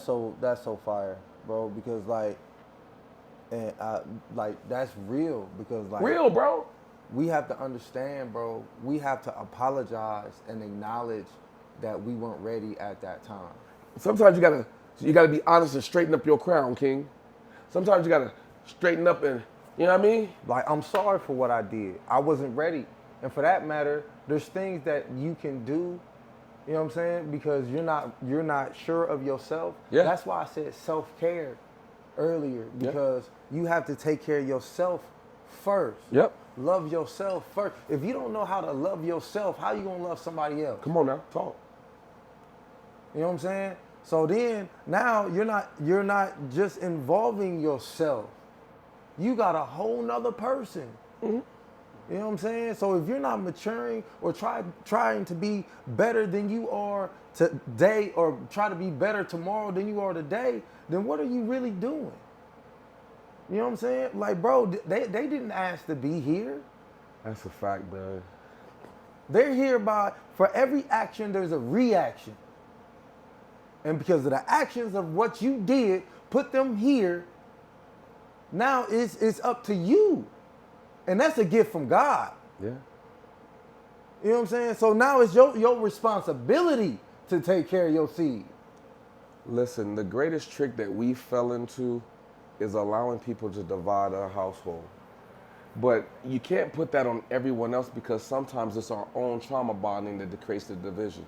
so fire, bro, because that's real, because real, bro. We have to understand, bro. We have to apologize and acknowledge that we weren't ready at that time. Sometimes you gotta be honest and straighten up your crown, King. Sometimes you gotta straighten up and, you know what I mean? Like, I'm sorry for what I did. I wasn't ready. And for that matter, there's things that you can do, you know what I'm saying? Because you're not sure of yourself. Yeah. That's why I said self-care earlier, because you have to take care of yourself first. Yep. Love yourself first. If you don't know how to love yourself, how you gonna love somebody else? Come on now, talk. You know what I'm saying? So then now you're not just involving yourself. You got a whole nother person. Mm-hmm. You know what I'm saying? So if you're not maturing or trying to be better than you are today, or try to be better tomorrow than you are today, then what are you really doing? You know what I'm saying? Like, bro, they didn't ask to be here. That's a fact, man. They're here for every action, there's a reaction. And because of the actions of what you did, put them here, now it's up to you. And that's a gift from God. Yeah. You know what I'm saying? So now it's your responsibility to take care of your seed. Listen, the greatest trick that we fell into is allowing people to divide our household. But you can't put that on everyone else, because sometimes it's our own trauma bonding that creates the division.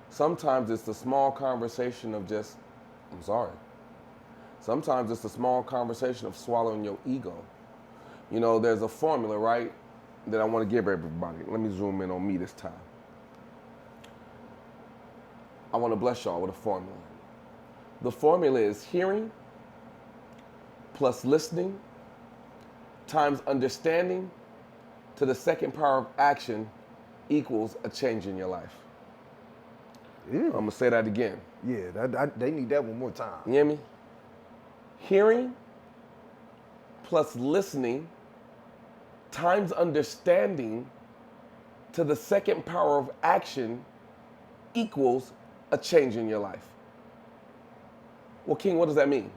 Sometimes it's the small conversation of just, I'm sorry. Sometimes it's the small conversation of swallowing your ego. You know, there's a formula, right, that I want to give everybody. Let me zoom in on me this time. I want to bless y'all with a formula. The formula is hearing plus listening times understanding to the second power of action equals a change in your life. Yeah. I'm going to say that again. Yeah, they need that one more time. You hear me? Hearing plus listening times understanding to the second power of action equals a change in your life. Well, King, what does that mean?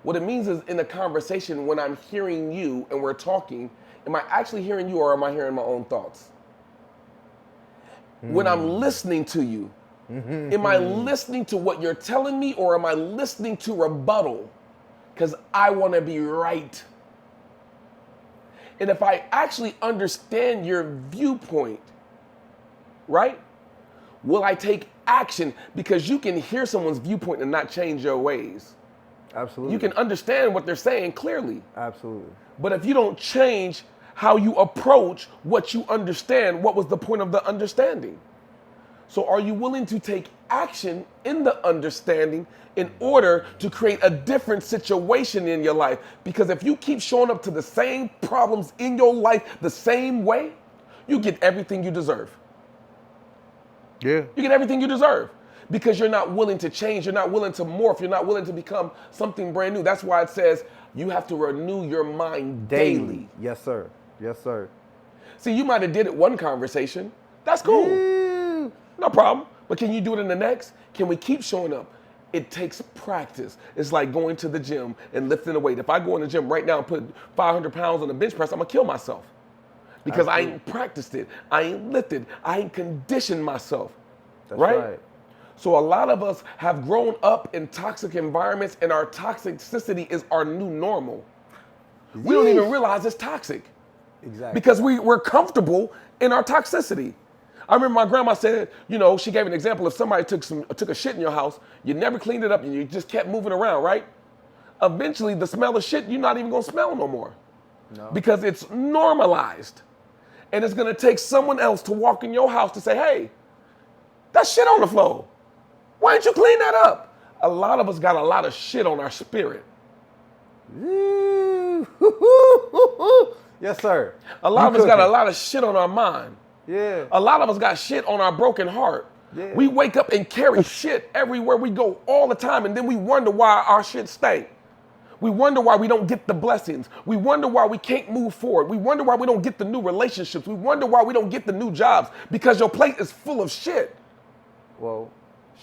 What it means is, in a conversation, when I'm hearing you and we're talking, am I actually hearing you, or am I hearing my own thoughts? When I'm listening to you, am I listening to what you're telling me, or am I listening to rebuttal? Because I want to be right. And if I actually understand your viewpoint, right, will I take action? Because you can hear someone's viewpoint and not change your ways. Absolutely. You can understand what they're saying clearly. Absolutely. But if you don't change how you approach what you understand, what was the point of the understanding? So are you willing to take action in the understanding in order to create a different situation in your life? Because if you keep showing up to the same problems in your life the same way, you get everything you deserve. Yeah. You get everything you deserve. because you're not willing to change. You're not willing to morph. You're not willing to become something brand new. That's why it says you have to renew your mind daily. Yes, sir. Yes, sir. See, you might have did it one conversation. That's cool. Yeah. No problem. But can you do it in the next? Can we keep showing up? It takes practice. It's like going to the gym and lifting a weight. If I go in the gym right now and put 500 pounds on the bench press, I'm going to kill myself. Because I ain't practiced it. I ain't lifted. I ain't conditioned myself. That's right. So a lot of us have grown up in toxic environments, and our toxicity is our new normal. We don't even realize it's toxic. Exactly. Because we're comfortable in our toxicity. I remember my grandma said, you know, she gave an example. If somebody took a shit in your house, you never cleaned it up and you just kept moving around, right? Eventually, the smell of shit, you're not even gonna smell no more. No. Because it's normalized. And it's gonna take someone else to walk in your house to say, hey, that shit on the floor. Why didn't you clean that up? A lot of us got a lot of shit on our spirit. Yes, sir. A lot of us got a lot of shit on our mind. Yeah. A lot of us got shit on our broken heart. Yeah. We wake up and carry shit everywhere we go all the time, and then we wonder why our shit stank. We wonder why we don't get the blessings. We wonder why we can't move forward. We wonder why we don't get the new relationships. We wonder why we don't get the new jobs, because your plate is full of shit. Well,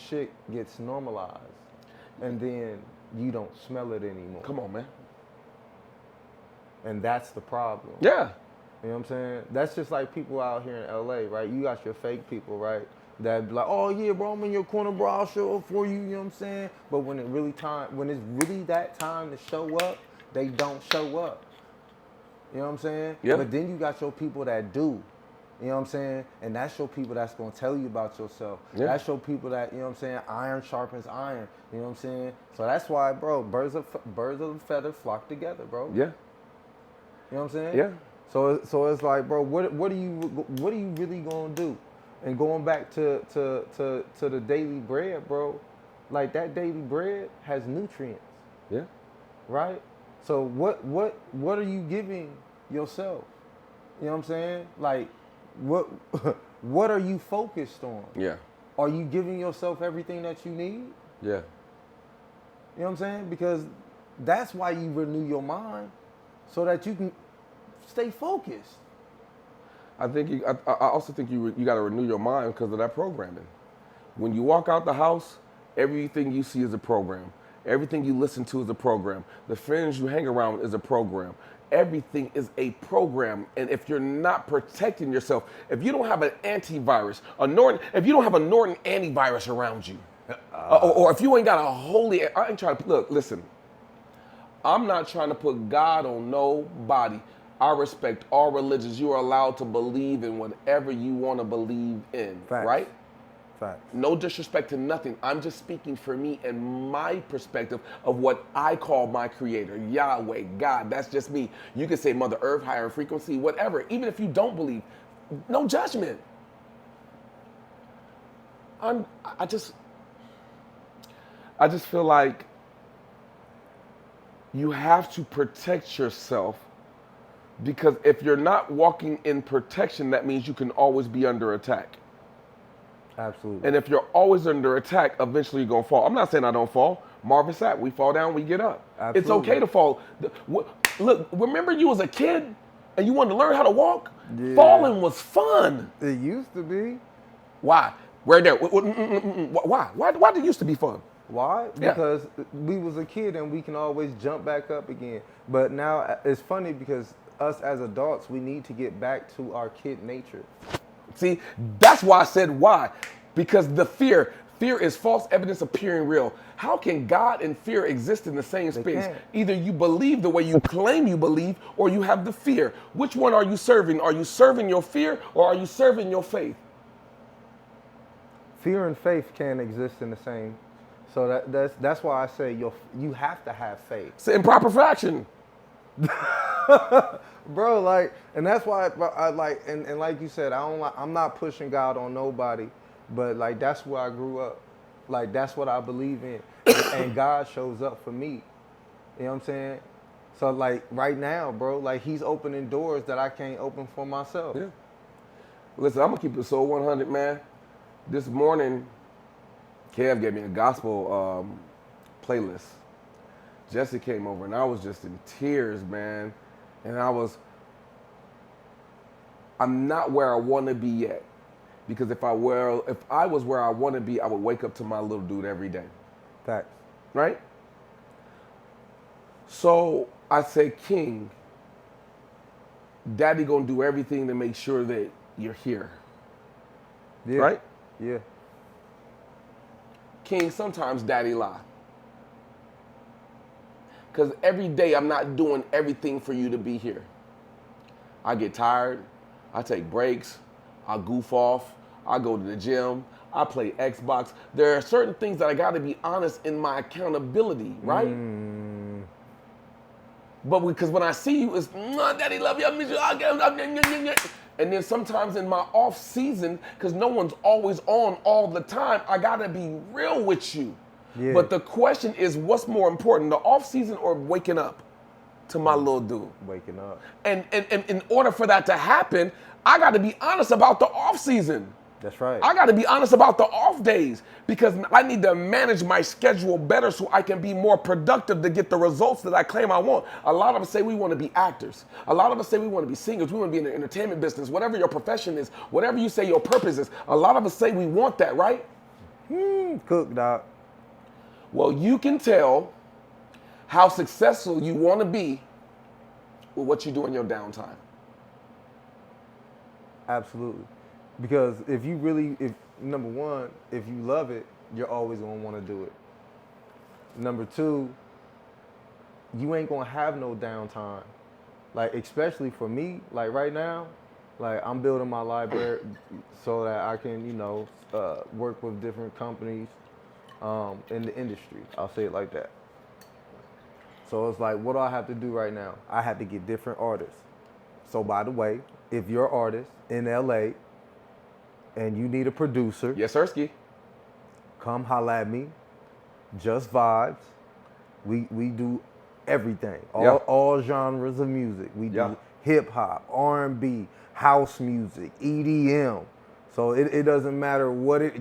shit gets normalized, and then you don't smell it anymore. Come on, man. And that's the problem. Yeah. You know what I'm saying? That's just like people out here in LA, right? You got your fake people, right? That be like, oh yeah, bro, I'm in your corner, bro, I'll show up for you, you know what I'm saying? But when it's really that time to show up, they don't show up. You know what I'm saying? Yeah. But then you got your people that do. You know what I'm saying? And that's your people that's gonna tell you about yourself. Yeah. That's your people that, you know what I'm saying, iron sharpens iron. You know what I'm saying? So that's why, bro, birds of a feather flock together, bro. Yeah. You know what I'm saying? Yeah. So it's like, bro, what are you really gonna do? And going back to the daily bread, bro, like that daily bread has nutrients. Yeah. Right? So what are you giving yourself? You know what I'm saying? Like what are you focused on? Yeah. Are you giving yourself everything that you need? Yeah. You know what I'm saying? Because that's why you renew your mind, so that you can stay focused. I also think you got to renew your mind because of that programming. When you walk out the house, everything you see is a program. Everything you listen to is a program. The friends you hang around is a program. Everything is a program. And if you're not protecting yourself, if you don't have an antivirus, if you don't have a Norton antivirus around you, or if you ain't got I ain't trying to, listen, I'm not trying to put God on nobody. I respect all religions. You are allowed to believe in whatever you want to believe in, Facts. right? Facts. No disrespect to nothing. I'm just speaking for me and my perspective of what I call my creator, Yahweh, God. That's just me. You can say Mother Earth, higher frequency, whatever. Even if you don't believe, no judgment. I just feel like you have to protect yourself, because if you're not walking in protection, that means you can always be under attack. Absolutely. And if you're always under attack, eventually you're going to fall. I'm not saying I don't fall. Marvin Sapp, we fall down, we get up. Absolutely. It's okay to fall. Look, remember you was a kid and you wanted to learn how to walk? Yeah. Falling was fun. It used to be. Why? Right there. Why? Why did it used to be fun? Why? Yeah. Because we was a kid and we can always jump back up again. But now it's funny because us as adults, we need to get back to our kid nature. See, that's why I said why. Because the fear is false evidence appearing real. How can God and fear exist in the same space? can't. Either you believe the way you claim you believe, or you have the fear. Which one are you serving? Are you serving your fear, or are you serving your faith? Fear and faith can't exist in the same. So that's why I say you have to have faith. It's in proper fraction. Bro, like, and that's why I like, and like you said, I'm not pushing God on nobody, but like that's where I grew up. Like that's what I believe in, and God shows up for me. You know what I'm saying? So like right now, bro, like He's opening doors that I can't open for myself. Yeah. Listen, I'm gonna keep it so 100, man. This morning, Kev gave me a gospel playlist. Jessie came over and I was just in tears, man. And I'm not where I want to be yet. Because if I was where I want to be, I would wake up to my little dude every day. Facts. Right? So I say, King, Daddy gonna do everything to make sure that you're here. Yeah. Right? Yeah. King, sometimes Daddy lie. Because every day I'm not doing everything for you to be here. I get tired. I take breaks. I goof off. I go to the gym. I play Xbox. There are certain things that I got to be honest in my accountability, right? But because when I see you, it's, Daddy love you, I miss you. And then sometimes in my off season, because no one's always on all the time, I got to be real with you. Yeah. But the question is, what's more important, the off season or waking up to my little dude? Waking up. And in order for that to happen, I got to be honest about the off season. That's right. I got to be honest about the off days because I need to manage my schedule better so I can be more productive to get the results that I claim I want. A lot of us say we want to be actors. A lot of us say we want to be singers. We want to be in the entertainment business, whatever your profession is, whatever you say your purpose is. A lot of us say we want that, right? Cook, dog. Well, you can tell how successful you want to be with what you do in your downtime. Absolutely. Because if number one, if you love it, you're always gonna want to do it. Number two, you ain't gonna have no downtime. Like, especially for me, like right now, like I'm building my library so that I can, work with different companies in the industry. I'll say it like that. So it's like, what do I have to do right now? I have to get different artists. So by the way, if you're an artist in LA and you need a producer, Yes, Sirski. come holla at me. Just Vibes. We do everything. All genres of music. We do hip hop, R&B, house music, EDM. So it doesn't matter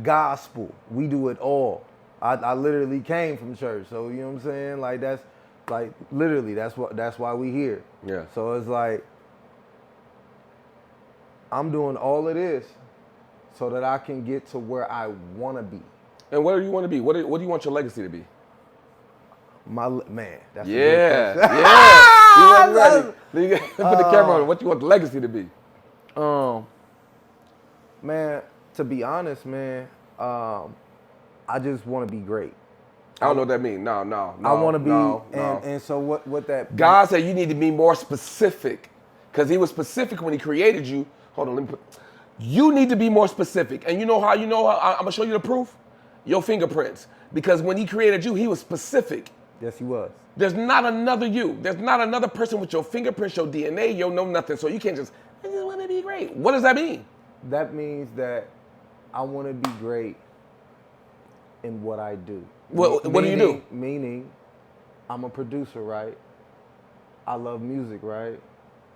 gospel. We do it all. I literally came from church. So you know what I'm saying? Like that's like literally that's why we here. Yeah. So it's like I'm doing all of this so that I can get to where I want to be. And where do you want to be? What do you want your legacy to be? Man, that's Yeah, a good question. yeah. You wasn't ready. Put the camera on. What you want the legacy to be? Man, to be honest, man, I just want to be great. I don't know what that means. No. I want to be, no. and so what that God said you need to be more specific, because He was specific when He created you. Hold on, let me put. You need to be more specific, and you know how? I'm gonna show you the proof. Your fingerprints, because when He created you, He was specific. Yes, He was. There's not another you. There's not another person with your fingerprints, your DNA, your no nothing. So you can't I just want to be great. What does that mean? That means that I want to be great in what I do. What do you do? Meaning, I'm a producer, right? I love music, right?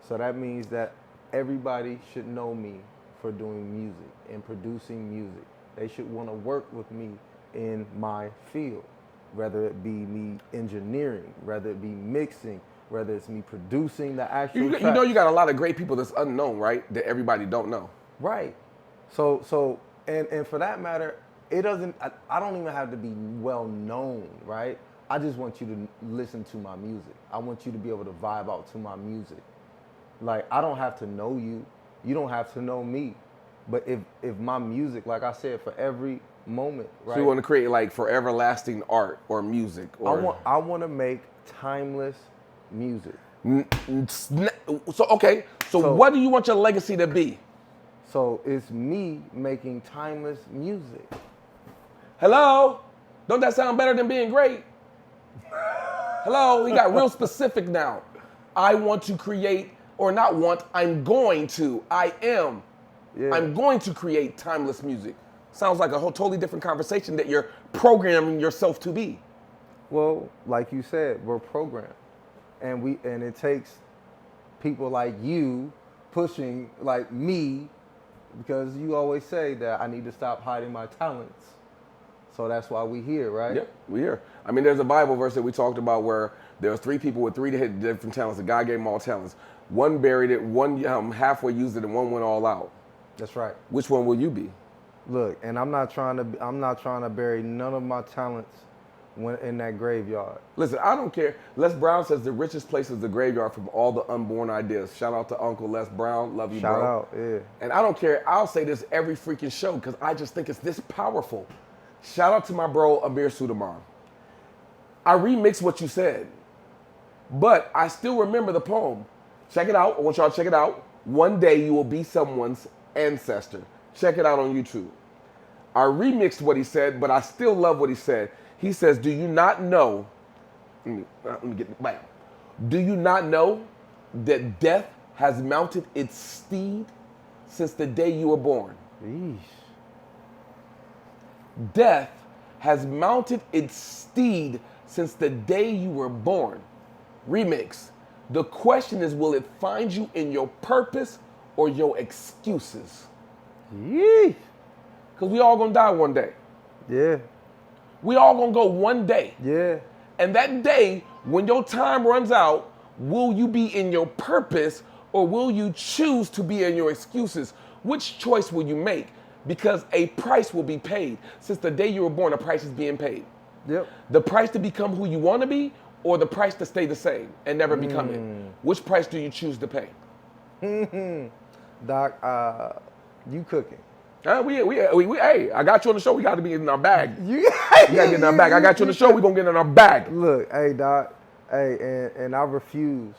So that means that everybody should know me for doing music and producing music. They should want to work with me in my field, whether it be me engineering, whether it be mixing, whether it's me producing the actual You know you got a lot of great people that's unknown, right? That everybody don't know. Right. So and for that matter, it doesn't. I don't even have to be well known, right? I just want you to listen to my music. I want you to be able to vibe out to my music. Like, I don't have to know you. You don't have to know me. But if my music, like I said, for every moment, right? So you want to create like forever lasting art or music, or I want to make timeless music. So okay. So what do you want your legacy to be? So it's me making timeless music. Hello? Don't that sound better than being great? Hello? We got real specific now. I want to create, or not want, I'm going to. I am. Yeah. I'm going to create timeless music. Sounds like a whole totally different conversation that you're programming yourself to be. Well, like you said, we're programmed. And it takes people like you pushing like me, because you always say that I need to stop hiding my talents. So that's why we here, right? Yeah, we here. I mean, there's a Bible verse that we talked about where there was 3 people with 3 different talents. The God gave them all talents. One buried it, one halfway used it, and one went all out. That's right. Which one will you be? Look, and I'm not trying to bury none of my talents when in that graveyard. Listen, I don't care. Les Brown says the richest place is the graveyard from all the unborn ideas. Shout out to Uncle Les Brown. Love you, bro. Shout out, yeah. And I don't care. I'll say this every freaking show because I just think it's this powerful. Shout out to my bro, Amir Sudamar. I remixed what you said, but I still remember the poem. Check it out. I want y'all to check it out. One day you will be someone's ancestor. Check it out on YouTube. I remixed what he said, but I still love what he said. He says, do you not know, let me get back. Do you not know that death has mounted its steed since the day you were born? Yeesh. Death has mounted its steed since the day you were born. Remix. The question is, will it find you in your purpose or your excuses? Yeesh. Because we all gonna die one day. Yeah. We all gonna go one day. Yeah. And that day, when your time runs out, will you be in your purpose or will you choose to be in your excuses? Which choice will you make? Because a price will be paid. Since the day you were born, a price is being paid. Yep. The price to become who you want to be or the price to stay the same and never become it. Which price do you choose to pay? Doc, you cooking. Hey, I got you on the show. We got to be in our bag. You We got to get in our bag. I got you on the show. We going to get in our bag. Look, hey, Doc, hey, and I refuse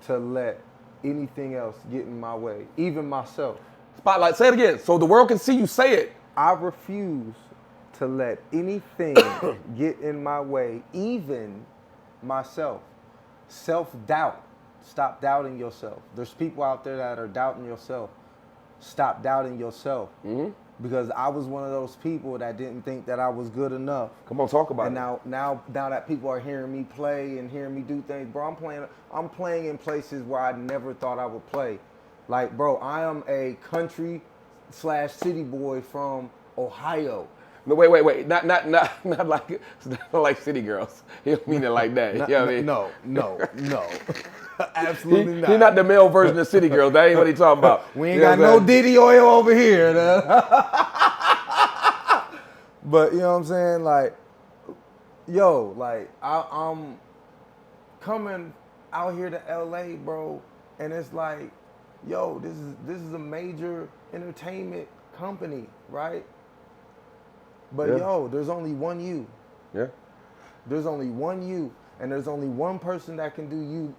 to let anything else get in my way, even myself. Spotlight, say it again so the world can see you say it. I refuse to let anything get in my way, even myself. Self-doubt. Stop doubting yourself. There's people out there that are doubting yourself. Stop doubting yourself. Mm-hmm. Because I was one of those people that didn't think that I was good enough. Come on, talk about and it. Now that people are hearing me play and hearing me do things, bro, I'm playing in places where I never thought I would play. Like, bro, I am a country/city boy from Ohio. No, wait. Not like city girls. He don't mean it like that. You know what I mean? No. Absolutely not. He's not the male version of city girls. That ain't what he talking about. We ain't got no Diddy oil over here. But you know what I'm saying? Like, yo, like I'm coming out here to LA, bro, and it's like, yo, this is a major entertainment company, right? But yo, there's only one you. Yeah. There's only one you, and there's only one person that can do you,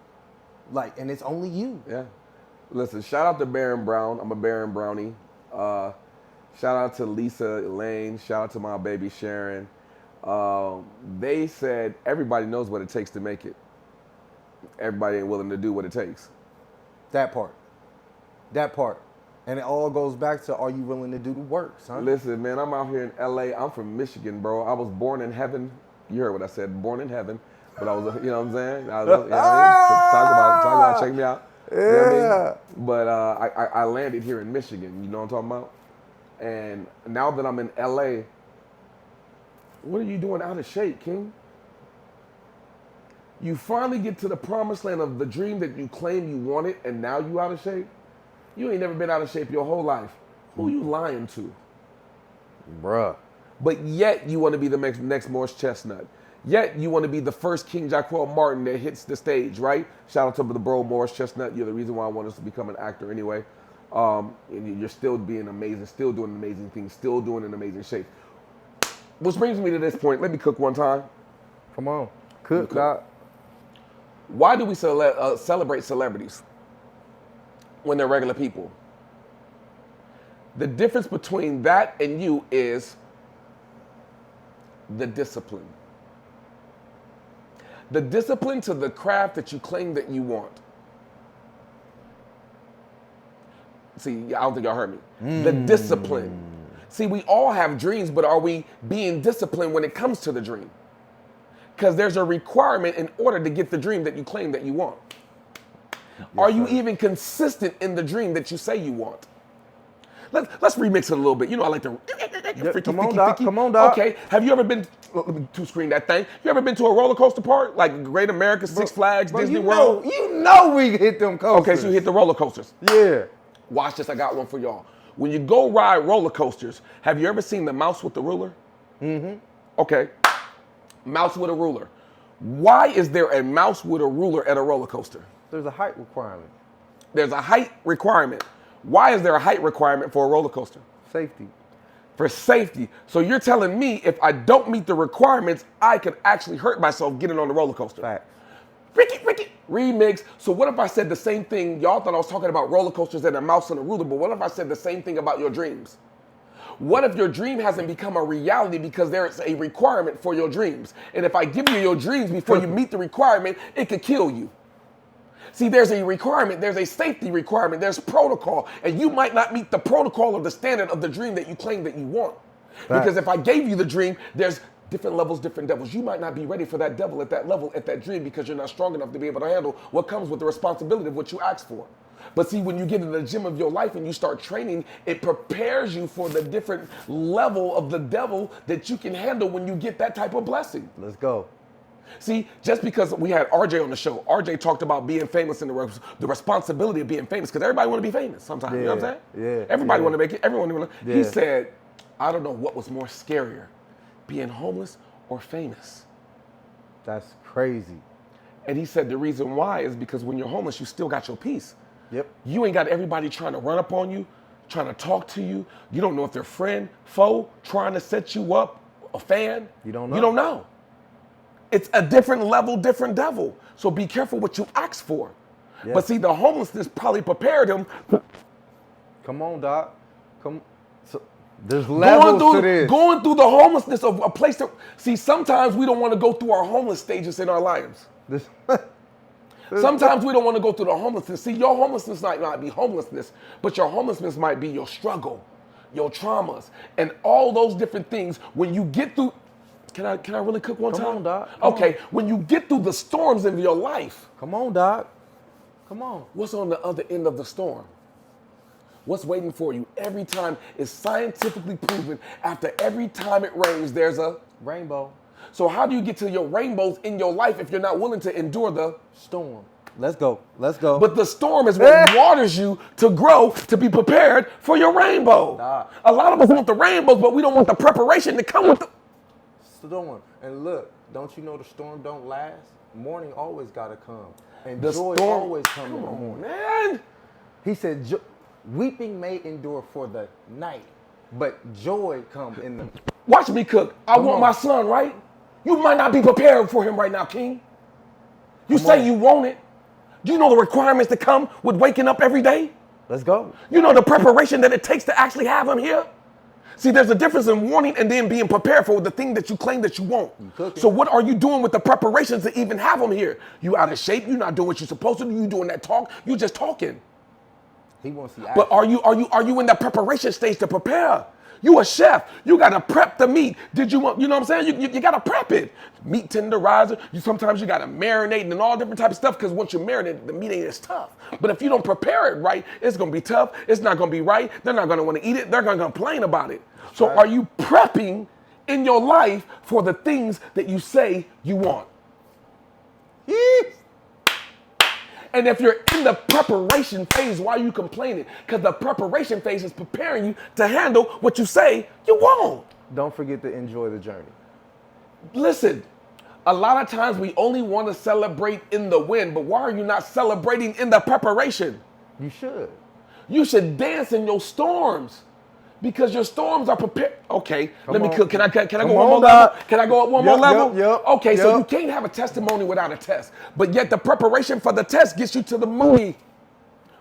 like, and it's only you. Yeah. Listen, shout out to Baron Brown. I'm a Baron Brownie. Shout out to Lisa Elaine. Shout out to my baby Sharon. They said everybody knows what it takes to make it. Everybody ain't willing to do what it takes. That part. And it all goes back to, are you willing to do the work, son? Listen, man, I'm out here in LA. I'm from Michigan, bro. I was born in heaven. You heard what I said, born in heaven. But I was, you know what I'm saying? I was, you know what I mean? Talk about it, check me out. Yeah. You know what I mean? But I landed here in Michigan, you know what I'm talking about? And now that I'm in LA, what are you doing out of shape, King? You finally get to the promised land of the dream that you claim you wanted, and now you out of shape? You ain't never been out of shape your whole life. Who you lying to? Bruh. But yet you want to be the next Morris Chestnut. Yet you want to be the first King Jaquel Martin that hits the stage, right? Shout out to the bro Morris Chestnut. You're the reason why I wanted us to become an actor anyway. And you're still being amazing, still doing amazing things, still doing an amazing shape. Which brings me to this point. Let me cook one time. Come on. Cook, Doc. Why do we celebrate celebrities when they're regular people? The difference between that and you is the discipline. The discipline to the craft that you claim that you want. See, I don't think y'all heard me. The discipline. See, we all have dreams, but are we being disciplined when it comes to the dream? Because there's a requirement in order to get the dream that you claim that you want. Yes, are you even consistent in the dream that you say you want? Let's remix it a little bit. You know, I like to you freaky, come on, freaky, Doc. freaky. Come on, Doc. Okay, have you ever been, let me two screen that thing. You ever been to a roller coaster park? Like Great America, Six Flags, Disney World? You know we hit them coasters. Okay, so you hit the roller coasters. Yeah. Watch this, I got one for y'all. When you go ride roller coasters, have you ever seen the mouse with the ruler? Mm-hmm. Okay, mouse with a ruler. Why is there a mouse with a ruler at a roller coaster? There's a height requirement. There's a height requirement. Why is there a height requirement for a roller coaster? Safety. For safety. So you're telling me if I don't meet the requirements, I could actually hurt myself getting on the roller coaster. Facts. Ricky, remix. So what if I said the same thing? Y'all thought I was talking about roller coasters and a mouse and a ruler, but what if I said the same thing about your dreams? What if your dream hasn't become a reality because there's a requirement for your dreams? And if I give you your dreams before you meet the requirement, it could kill you. See, there's a requirement, there's a safety requirement, there's protocol, and you might not meet the protocol or the standard of the dream that you claim that you want. Because if I gave you the dream, there's different levels, different devils. You might not be ready for that devil at that level, at that dream, because you're not strong enough to be able to handle what comes with the responsibility of what you asked for. But see, when you get in the gym of your life and you start training, it prepares you for the different level of the devil that you can handle when you get that type of blessing. Let's go. See, just because we had RJ on the show, RJ talked about being famous and the responsibility of being famous, because everybody want to be famous sometimes, you know what I'm saying? Yeah. Everybody want to make it, everyone want to. Yeah. He said, I don't know what was more scarier, being homeless or famous. That's crazy. And he said the reason why is because when you're homeless, you still got your peace. Yep. You ain't got everybody trying to run up on you, trying to talk to you. You don't know if they're friend, foe, trying to set you up, a fan. You don't know. You don't know. It's a different level, different devil. So be careful what you ask for. Yeah. But see, the homelessness probably prepared him. Come on, Doc. Come. So, there's levels to this. Going through the homelessness of a place that, see, sometimes we don't want to go through our homeless stages in our lives. Sometimes we don't want to go through the homelessness. See, your homelessness might not be homelessness, but your homelessness might be your struggle, your traumas, and all those different things. When you get through, can I really cook one time? Come on, Doc. Come Okay, on. when you get through the storms of your life, Come on, Doc. Come on. what's on the other end of the storm? What's waiting for you? Every time is scientifically proven. After every time it rains, there's a Rainbow. So how do you get to your rainbows in your life if you're not willing to endure the Storm. Let's go. Let's go. But the storm is what waters you to grow, to be prepared for your rainbow. Nah. A lot of us want the rainbows, but we don't want the preparation to come with the... Storm. And look, don't you know the storm don't last? Morning always gotta come. And The joy storm- always comes in the Come on, morning. man. He said, weeping may endure for the night, but joy comes in the... Watch me cook. I want on. my son, right? You might not be prepared for him right now, King. You Come say on. you want it. Do you know the requirements that come with waking up every day? Let's go. You know the preparation that it takes to actually have him here? See, there's a difference in wanting and then being prepared for the thing that you claim that you want. cooking. So what are you doing with the preparations to even have him here? You out of shape, you're not doing what you're supposed to do, you doing that talk, you just talking. He wants the But are you in that preparation stage to prepare? You a chef. You gotta prep the meat. Did you want? You know what I'm saying? You gotta prep it. Meat tenderizer. Sometimes you gotta marinate and all different types of stuff because once you marinate, the meat ain't as tough. But if you don't prepare it right, it's gonna be tough. It's not gonna be right. They're not gonna want to eat it. They're gonna complain about it. So are you prepping in your life for the things that you say you want? And if you're in the preparation phase, why are you complaining? Because the preparation phase is preparing you to handle what you say you want. Don't forget to enjoy the journey. Listen, a lot of times we only want to celebrate in the win, but why are you not celebrating in the preparation? You should. You should dance in your storms because your storms are prepared. Okay, Come let me on. cook. Can I go Come one more on, level? Doc. Can I go up one Yep, more level? yep, Okay, so yep. you can't have a testimony without a test, but yet the preparation for the test gets you to the money.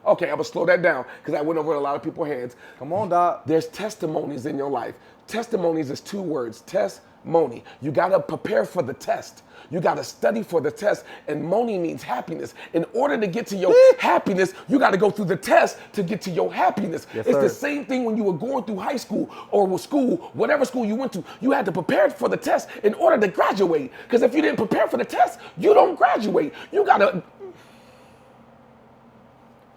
Okay, I'm gonna slow that down because I went over a lot of people's heads. Come on, Doc. There's testimonies in your life. Testimonies is two words, testimony. You gotta prepare for the test. You gotta study for the test. And moni means happiness. In order to get to your happiness, you gotta go through the test to get to your happiness. Yes, It's sir. the same thing when you were going through high school or school, whatever school you went to. You had to prepare for the test in order to graduate. Because if you didn't prepare for the test, you don't graduate. You gotta...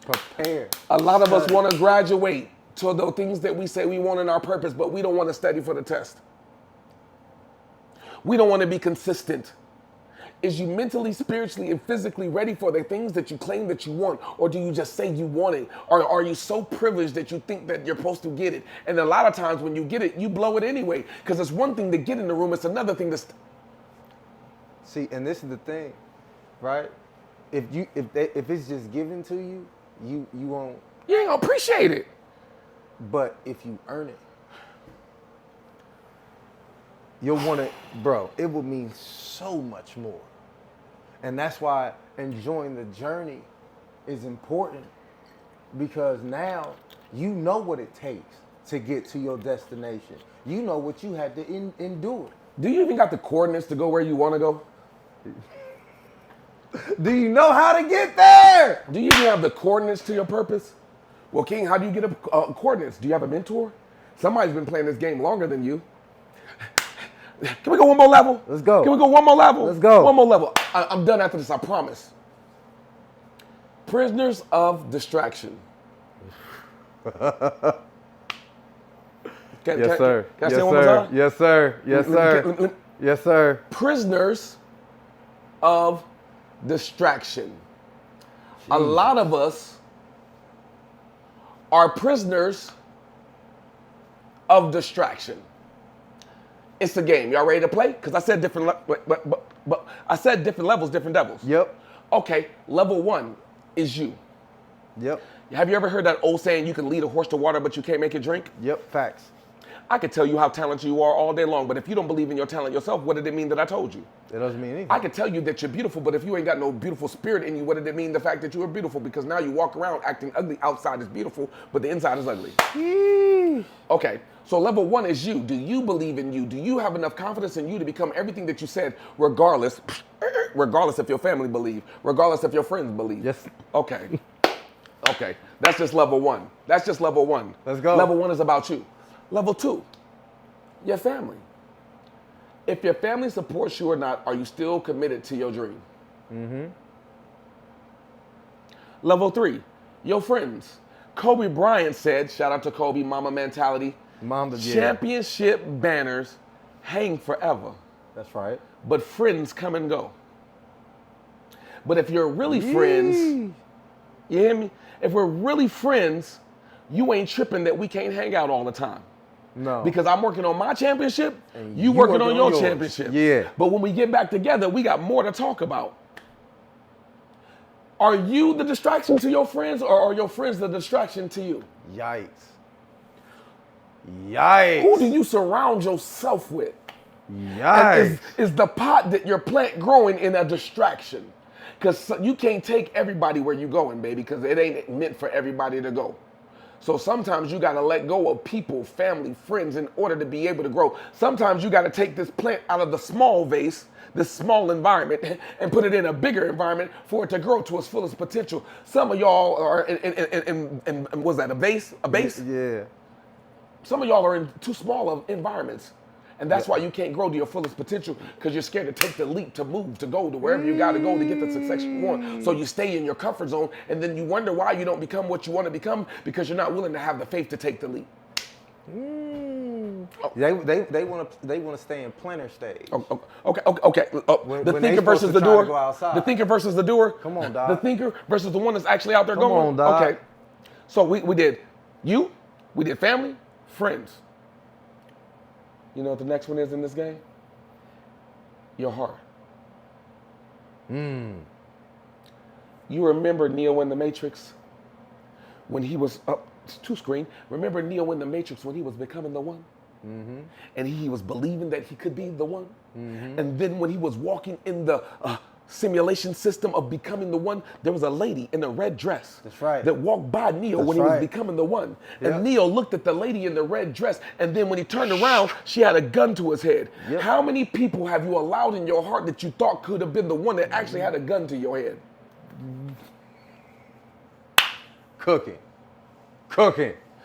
Prepare. A lot of us want to graduate, to the things that we say we want in our purpose, but we don't want to study for the test. We don't want to be consistent. Is you mentally, spiritually, and physically ready for the things that you claim that you want? Or do you just say you want it? Or are you so privileged that you think that you're supposed to get it? And a lot of times when you get it, you blow it anyway. Because it's one thing to get in the room, it's another thing to... See, and this is the thing, right? If it's just given to you, you won't... You ain't gonna appreciate it. But if you earn it, you'll want it, bro. It will mean so much more. And that's why enjoying the journey is important, because now you know what it takes to get to your destination. You know what you had to endure. Do you even got the coordinates to go where you want to go? Do you know how to get there? Do you even have the coordinates to your purpose? Well, King, how do you get coordinates? Do you have a mentor? Somebody's been playing this game longer than you. Can we go one more level? Let's go. Can we go one more level? Let's go. One more level. I'm done after this, I promise. Prisoners of distraction. Yes, sir. Can I say it one more time? Yes, sir. Yes, sir. Yes, sir. Prisoners of distraction. A lot of us are prisoners of distraction. It's a game. Y'all ready to play? Because I said different, but I said different levels, different devils. Yep. Okay, level 1 is you. Yep. Have you ever heard that old saying, you can lead a horse to water, but you can't make it drink? Yep. Facts. I could tell you how talented you are all day long, but if you don't believe in your talent yourself, what did it mean that I told you? It doesn't mean anything. I could tell you that you're beautiful, but if you ain't got no beautiful spirit in you, what did it mean, the fact that you are beautiful? Because now you walk around acting ugly. Outside is beautiful, but the inside is ugly. Okay, so level 1 is you. Do you believe in you? Do you have enough confidence in you to become everything that you said, regardless if your family believe, regardless if your friends believe? Yes. Okay. Okay, that's just level 1. That's just level 1. Let's go. Level 1 is about you. Level 2, your family. If your family supports you or not, are you still committed to your dream? Mm-hmm. Level 3, your friends. Kobe Bryant said, shout out to Kobe, mama mentality, championship banners hang forever. That's right. But friends come and go. But if you're really friends, you hear me? If we're really friends, you ain't tripping that we can't hang out all the time. No. Because I'm working on my championship, you working on your championship. Yeah. But when we get back together, we got more to talk about. Are you the distraction to your friends, or are your friends the distraction to you? Yikes. Yikes. Who do you surround yourself with? Yikes. Is the pot that your plant growing in a distraction? Because you can't take everybody where you going, baby, because it ain't meant for everybody to go. So sometimes you got to let go of people, family, friends in order to be able to grow. Sometimes you got to take this plant out of the small vase, this small environment, and put it in a bigger environment for it to grow to its fullest potential. Some of y'all are in was that a vase? A base? Yeah. Some of y'all are in too small of environments. And that's why you can't grow to your fullest potential, because you're scared to take the leap, to move, to go to wherever you got to go to get the success you want. So you stay in your comfort zone, and then you wonder why you don't become what you want to become, because you're not willing to have the faith to take the leap. They want to stay in planner stage. Okay. The thinker versus the doer. The thinker versus the doer. Come on, dog. The thinker versus the one that's actually out there going. Come on, dog. Okay. So we did you, we did family, friends. You know what the next one is in this game? Your heart. You remember Neo in the Matrix when he was up to screen? Remember Neo in the Matrix when he was becoming the one? Mm-hmm. And he was believing that he could be the one? Mm-hmm. And then when he was walking in the simulation system of becoming the one, there was a lady in a red dress. That's right. That walked by Neo when he was becoming the one. Yep. And Neo looked at the lady in the red dress, and then when he turned around, she had a gun to his head. Yep. How many people have you allowed in your heart that you thought could have been the one that actually had a gun to your head? Cooking.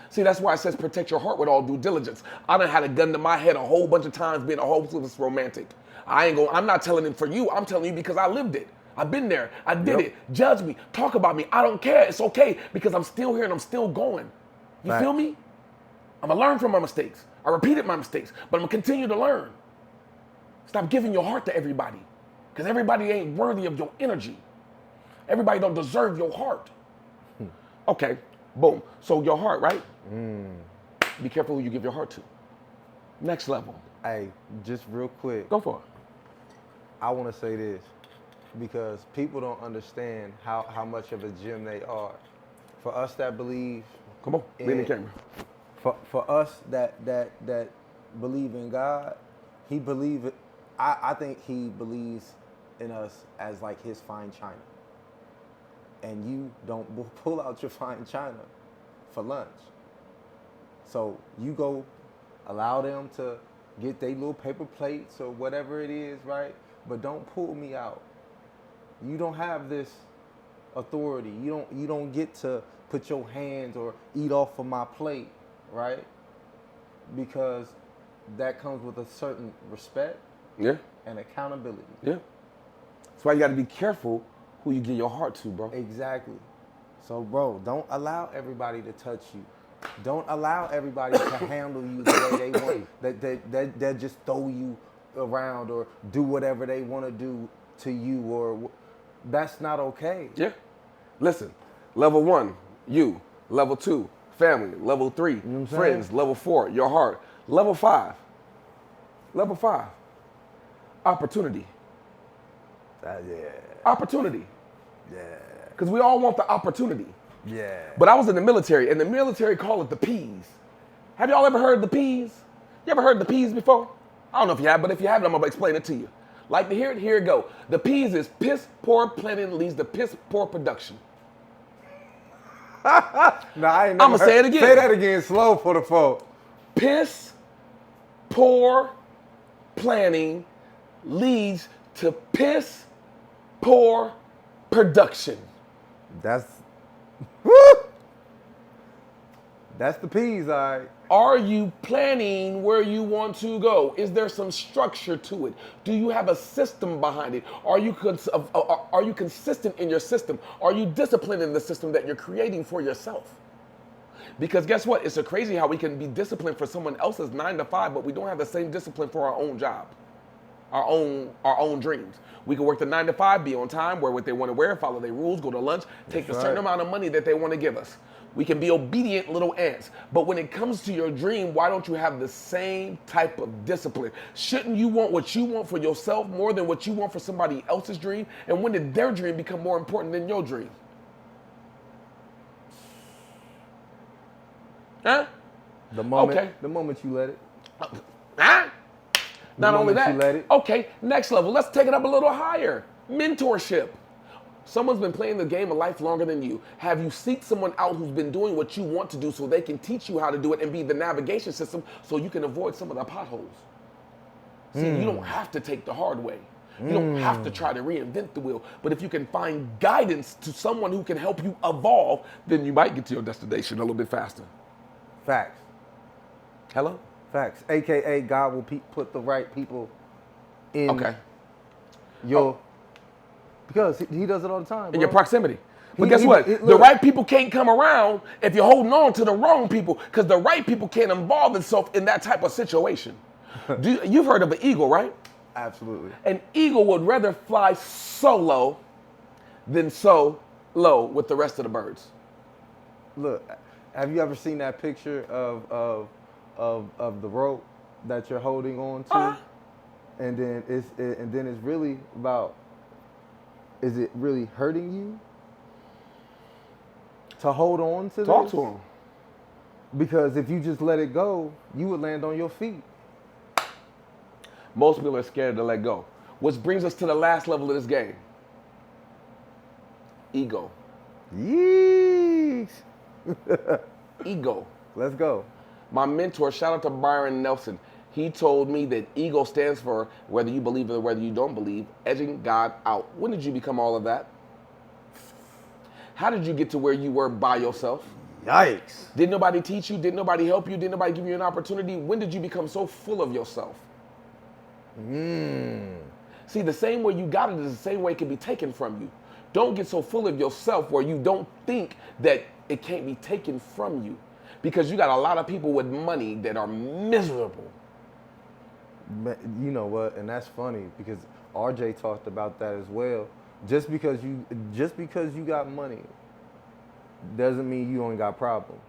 See, that's why it says protect your heart with all due diligence. I done had a gun to my head a whole bunch of times being a hopeless romantic. I'm not telling it for you. I'm telling you because I lived it. I've been there. I did it. Judge me. Talk about me. I don't care. It's okay because I'm still here and I'm still going. You feel me? I'm going to learn from my mistakes. I repeated my mistakes, but I'm going to continue to learn. Stop giving your heart to everybody, because everybody ain't worthy of your energy. Everybody don't deserve your heart. Okay, boom. So your heart, right? Be careful who you give your heart to. Next level. Hey, just real quick. Go for it. I want to say this because people don't understand how much of a gem they are. For us that believe, Come on, lean the camera. For us that believe in God, I think he believes in us as like his fine china. And you don't pull out your fine china for lunch. So you go allow them to get their little paper plates or whatever it is, right? But don't pull me out. You don't have this authority. You don't get to put your hands or eat off of my plate, right? Because that comes with a certain respect and accountability. Yeah. That's why you got to be careful who you give your heart to, bro. Exactly. So, bro, don't allow everybody to touch you. Don't allow everybody to handle you the way they want. That just throw you around or do whatever they want to do to you, or that's not okay. Yeah. Listen, level 1, you. Level 2, family. Level 3, friends. Level 4, your heart. Level 5, opportunity. Yeah. Opportunity. Yeah. Because we all want the opportunity. Yeah. But I was in the military, and the military call it the P's. Have y'all ever heard the P's? You ever heard the P's before? I don't know if you have, but if you haven't, I'm going to explain it to you. Like to hear it? Here it go. The P's is piss poor planning leads to piss poor production. No, I ain't never I'ma say it again. Say that again slow for the folk. Piss poor planning leads to piss poor production. That's the P's, all right. Are you planning where you want to go? Is there some structure to it? Do you have a system behind it? Are you consistent in your system? Are you disciplined in the system that you're creating for yourself? Because guess what? It's so crazy how we can be disciplined for someone else's 9 to 5, but we don't have the same discipline for our own job, our own dreams. We can work the 9 to 5, be on time, wear what they want to wear, follow their rules, go to lunch, take a certain amount of money that they want to give us. We can be obedient little ants. But when it comes to your dream, why don't you have the same type of discipline? Shouldn't you want what you want for yourself more than what you want for somebody else's dream? And when did their dream become more important than your dream? Huh? The moment you let it. Huh? Not only that. You let it. Okay, next level. Let's take it up a little higher. Mentorship. Someone's been playing the game of life longer than you. Have you seeked someone out who's been doing what you want to do so they can teach you how to do it and be the navigation system so you can avoid some of the potholes? See, you don't have to take the hard way. You don't have to try to reinvent the wheel. But if you can find guidance to someone who can help you evolve, then you might get to your destination a little bit faster. Facts. Hello? Facts. AKA God will put the right people in Okay. your... Because he does it all the time, bro. In your proximity. But guess what? The right people can't come around if you're holding on to the wrong people, because the right people can't involve themselves in that type of situation. You've heard of an eagle, right? Absolutely. An eagle would rather fly solo than so low with the rest of the birds. Look, have you ever seen that picture of the rope that you're holding on to? And then it's really about, is it really hurting you to hold on to this? Talk to him. Because if you just let it go, you would land on your feet. Most people are scared to let go. Which brings us to the last level of this game. Ego. Yeesh. Ego. Let's go. My mentor, shout out to Byron Nelson. He told me that ego stands for, whether you believe it or whether you don't believe, edging God out. When did you become all of that? How did you get to where you were by yourself? Yikes. Did nobody teach you? Did nobody help you? Did nobody give you an opportunity? When did you become so full of yourself? See, the same way you got it is the same way it can be taken from you. Don't get so full of yourself where you don't think that it can't be taken from you. Because you got a lot of people with money that are miserable. You know what? And that's funny because RJ talked about that as well. Just because you got money doesn't mean you ain't got problems.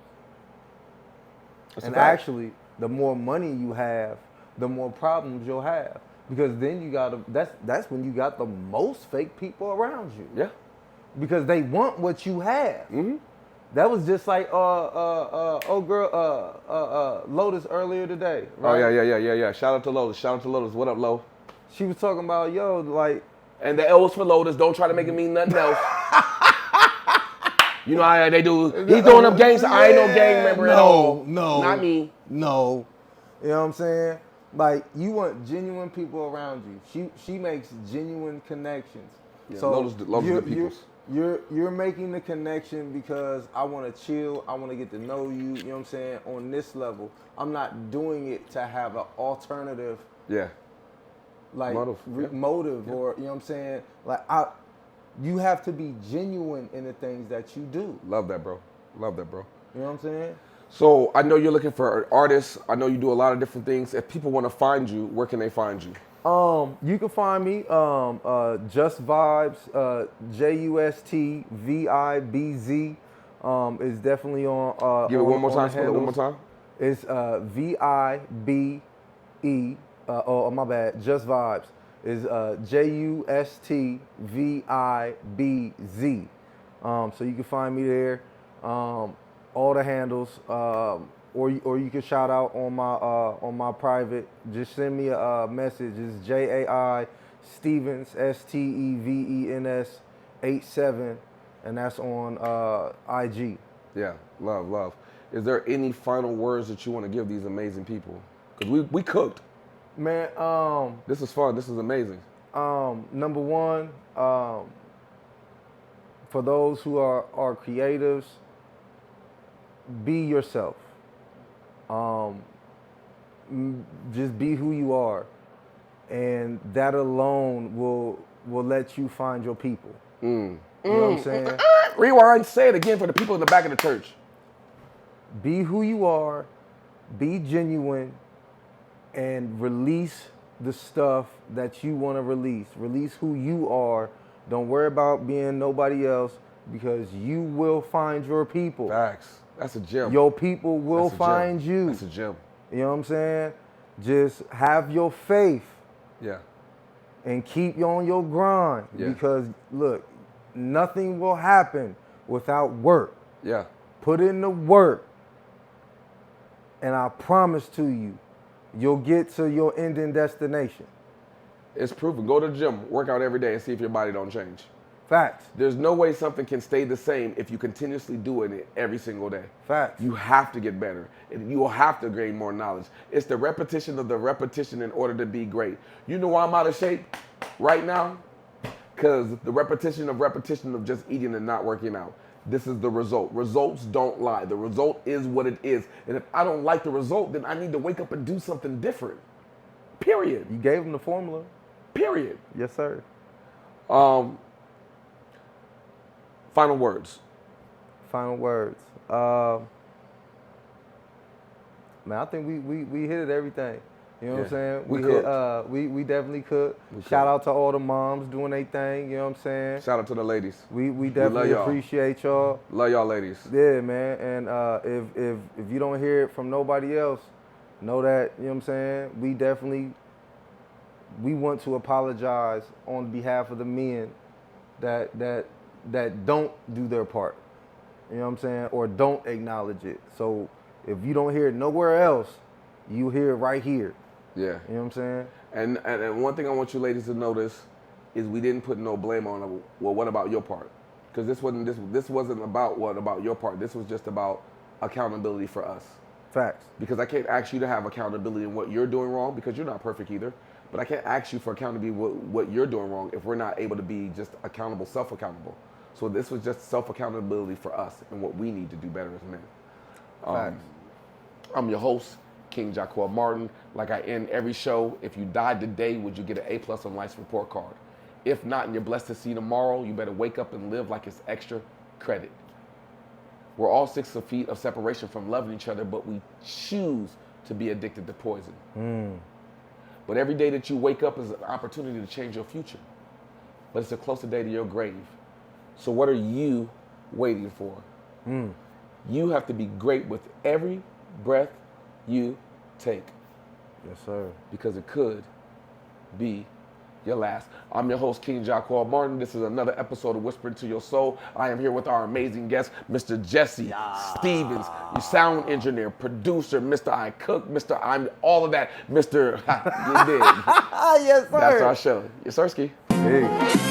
That's And a fact. actually, the more money you have, the more problems you'll have. Because then that's when you got the most fake people around you. Yeah. Because they want what you have. Mm-hmm. That was just like Lotus earlier today. Right? Oh yeah. Shout out to Lotus. What up, Lo? She was talking about like. And the L was for Lotus. Don't try to make it mean nothing else. You know how they do. He's throwing up gangs. I ain't no gang member at all. No, Not me. No. You know what I'm saying? Like, you want genuine people around you. She makes genuine connections. Yeah, so Lotus the peoples. You're making the connection because I want to chill. I want to get to know you. You know what I'm saying? On this level, I'm not doing it to have an alternative. Yeah. Like motive Yeah. or you know what I'm saying? Like you have to be genuine in the things that you do. Love that, bro. You know what I'm saying? So I know you're looking for artists. I know you do a lot of different things. If people want to find you, where can they find you? You can find me Just Vibes, JUSTVIBZ. Is definitely on. Give it one more time. Spell it one more time. It's VIBE. My bad. Just Vibes is JUSTVIBZ. So you can find me there. All the handles. Or you can shout out on my private. Just send me a message. It's JAI Stevens STEVENS 87, and that's on IG. Yeah, love. Is there any final words that you want to give these amazing people? Because we cooked. Man, This is fun. This is amazing. number one, for those who are creatives, be yourself. Just be who you are, and that alone will let you find your people. You know what I'm saying? Rewind. Say it again for the people in the back of the church. Be who you are, be genuine, and release the stuff that you want to release. Release who you are. Don't worry about being nobody else, because you will find your people. Facts. That's a gem. Your people will That's a gem. find you. That's a gem. You know what I'm saying? Just have your faith Yeah. and keep you on your grind. Yeah. Because look, nothing will happen without work. Yeah. Put in the work, and I promise to you, you'll get to your ending destination. It's proven. Go to the gym, work out every day, and see if your body don't change. Facts. There's no way something can stay the same if you continuously doing it every single day. Facts. You have to get better. And you will have to gain more knowledge. It's the repetition of the repetition in order to be great. You know why I'm out of shape right now? Because the repetition of just eating and not working out. This is the result. Results don't lie. The result is what it is. And if I don't like the result, then I need to wake up and do something different. Period. You gave them the formula. Period. Yes, sir. Final words. Final words. Man, I think we hit it everything. You know what I'm saying? We we definitely cooked. Shout out to all the moms doing their thing. You know what I'm saying? Shout out to the ladies. We definitely appreciate y'all. Love y'all ladies. Yeah, man. And if you don't hear it from nobody else, know that, you know what I'm saying? We want to apologize on behalf of the men that don't do their part. You know what I'm saying? Or don't acknowledge it. So if you don't hear it nowhere else, you hear it right here. Yeah. You know what I'm saying? And one thing I want you ladies to notice is we didn't put no blame on them. Well, what about your part? Because this wasn't about what about your part. This was just about accountability for us. Facts. Because I can't ask you to have accountability in what you're doing wrong, because you're not perfect either. But I can't ask you for accountability what you're doing wrong if we're not able to be just accountable, self-accountable. So this was just self-accountability for us and what we need to do better as men. Facts. I'm your host, King Jaquel Martin. Like I end every show, if you died today, would you get an A+ on life's report card? If not, and you're blessed to see tomorrow, you better wake up and live like it's extra credit. We're all 6 feet of separation from loving each other, but we choose to be addicted to poison. But every day that you wake up is an opportunity to change your future. But it's a closer day to your grave. So what are you waiting for? You have to be great with every breath you take. Yes, sir. Because it could be your last. I'm your host, King Jaquel Martin. This is another episode of Whispering to Your Soul. I am here with our amazing guest, Mr. Jessie Stevens, your sound engineer, producer, Mr. I Cook, Mr. I'm all of that, Mr. You dig. Yes, sir. That's our show. Yes, Sirski. Peace.